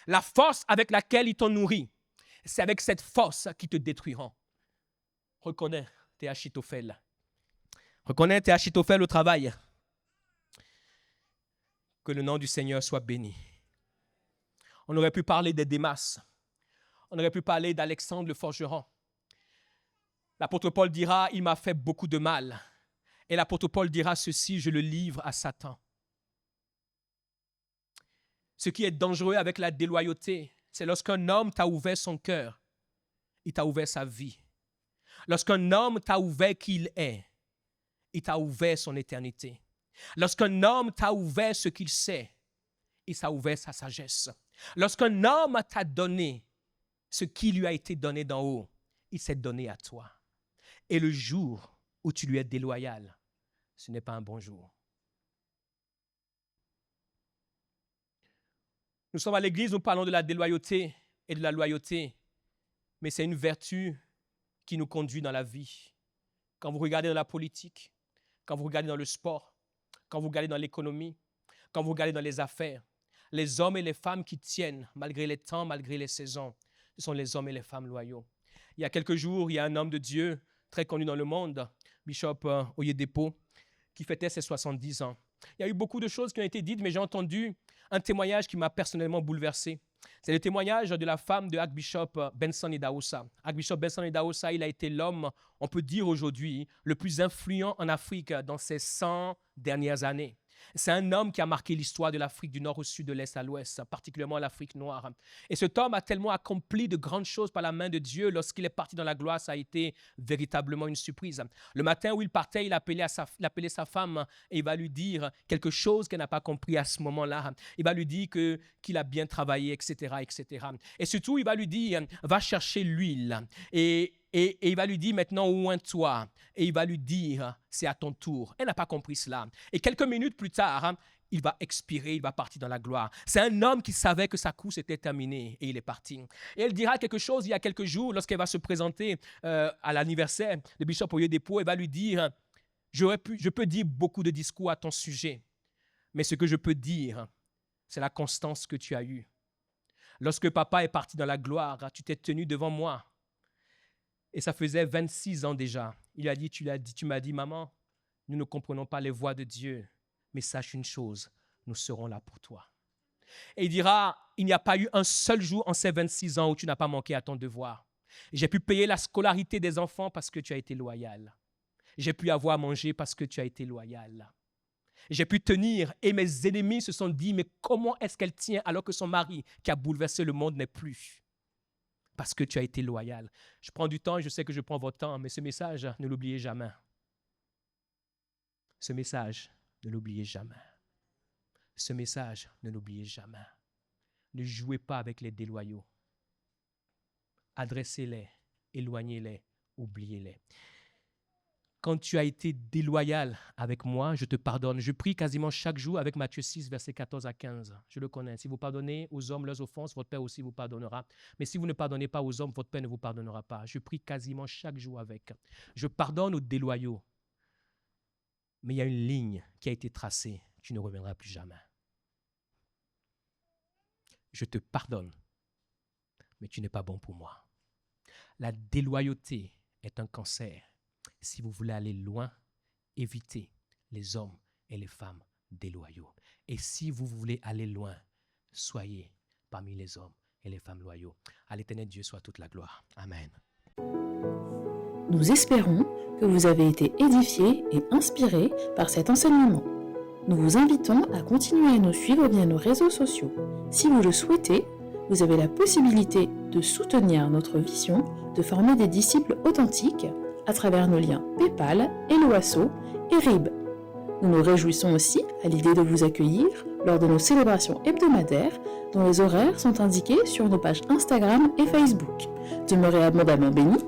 La force avec laquelle ils t'ont nourri, c'est avec cette force qu'ils te détruiront. Reconnais tes Achitophel. Reconnais tes Achitophel au travail. Que le nom du Seigneur soit béni. On aurait pu parler des Démas. On aurait pu parler d'Alexandre le forgeron. L'apôtre Paul dira, il m'a fait beaucoup de mal. Et l'apôtre Paul dira ceci, je le livre à Satan. Ce qui est dangereux avec la déloyauté, c'est lorsqu'un homme t'a ouvert son cœur, il t'a ouvert sa vie. Lorsqu'un homme t'a ouvert qui il est, il t'a ouvert son éternité. Lorsqu'un homme t'a ouvert ce qu'il sait, il t'a ouvert sa sagesse. Lorsqu'un homme t'a donné ce qui lui a été donné d'en haut, il s'est donné à toi. Et le jour où tu lui es déloyal, ce n'est pas un bon jour. Nous sommes à l'église, nous parlons de la déloyauté et de la loyauté, mais c'est une vertu qui nous conduit dans la vie. Quand vous regardez dans la politique, quand vous regardez dans le sport, quand vous regardez dans l'économie, quand vous regardez dans les affaires, les hommes et les femmes qui tiennent, malgré les temps, malgré les saisons, ce sont les hommes et les femmes loyaux. Il y a quelques jours, il y a un homme de Dieu très connu dans le monde, Bishop Oyedepo, qui fêtait ses 70 ans. Il y a eu beaucoup de choses qui ont été dites, mais j'ai entendu un témoignage qui m'a personnellement bouleversé. C'est le témoignage de la femme de Archbishop Benson Idahosa. Archbishop Benson Idahosa, il a été l'homme, on peut dire aujourd'hui, le plus influent en Afrique dans ces 100 dernières années. C'est un homme qui a marqué l'histoire de l'Afrique du nord au sud, de l'est à l'ouest, particulièrement l'Afrique noire. Et cet homme a tellement accompli de grandes choses par la main de Dieu. Lorsqu'il est parti dans la gloire, ça a été véritablement une surprise. Le matin où il partait, il appelait sa femme et il va lui dire quelque chose qu'elle n'a pas compris à ce moment-là. Il va lui dire qu'il a bien travaillé, etc., etc. Et surtout, il va lui dire, va chercher l'huile. Et il va lui dire maintenant, oins-toi. Et il va lui dire, c'est à ton tour. Elle n'a pas compris cela. Et quelques minutes plus tard, il va expirer, il va partir dans la gloire. C'est un homme qui savait que sa course était terminée et il est parti. Et elle dira quelque chose il y a quelques jours, lorsqu'elle va se présenter à l'anniversaire de Bishop Oyedepo, elle va lui dire, je peux dire beaucoup de discours à ton sujet, mais ce que je peux dire, c'est la constance que tu as eue. Lorsque papa est parti dans la gloire, tu t'es tenu devant moi. Et ça faisait 26 ans déjà. Il a dit, tu m'as dit, maman, nous ne comprenons pas les voies de Dieu, mais sache une chose, nous serons là pour toi. Et il dira, il n'y a pas eu un seul jour en ces 26 ans où tu n'as pas manqué à ton devoir. J'ai pu payer la scolarité des enfants parce que tu as été loyal. J'ai pu avoir à manger parce que tu as été loyal. J'ai pu tenir et mes ennemis se sont dit, mais comment est-ce qu'elle tient alors que son mari qui a bouleversé le monde n'est plus? Parce que tu as été loyal. Je prends du temps, je sais que je prends votre temps, mais ce message, ne l'oubliez jamais. Ce message, ne l'oubliez jamais. Ce message, ne l'oubliez jamais. Ne jouez pas avec les déloyaux. Adressez-les, éloignez-les oubliez-les. Quand tu as été déloyal avec moi, je te pardonne. Je prie quasiment chaque jour avec Matthieu 6, versets 14 à 15. Je le connais. Si vous pardonnez aux hommes leurs offenses, votre Père aussi vous pardonnera. Mais si vous ne pardonnez pas aux hommes, votre Père ne vous pardonnera pas. Je prie quasiment chaque jour avec. Je pardonne aux déloyaux. Mais il y a une ligne qui a été tracée. Tu ne reviendras plus jamais. Je te pardonne, mais tu n'es pas bon pour moi. La déloyauté est un cancer. Si vous voulez aller loin, évitez les hommes et les femmes déloyaux. Et si vous voulez aller loin, soyez parmi les hommes et les femmes loyaux. À l'Éternel Dieu soit toute la gloire. Amen. Nous espérons que vous avez été édifiés et inspirés par cet enseignement. Nous vous invitons à continuer à nous suivre via nos réseaux sociaux. Si vous le souhaitez, vous avez la possibilité de soutenir notre vision de former des disciples authentiques à travers nos liens PayPal, Helloasso et RIB. Nous nous réjouissons aussi à l'idée de vous accueillir lors de nos célébrations hebdomadaires dont les horaires sont indiqués sur nos pages Instagram et Facebook. Demeurez abondamment bénis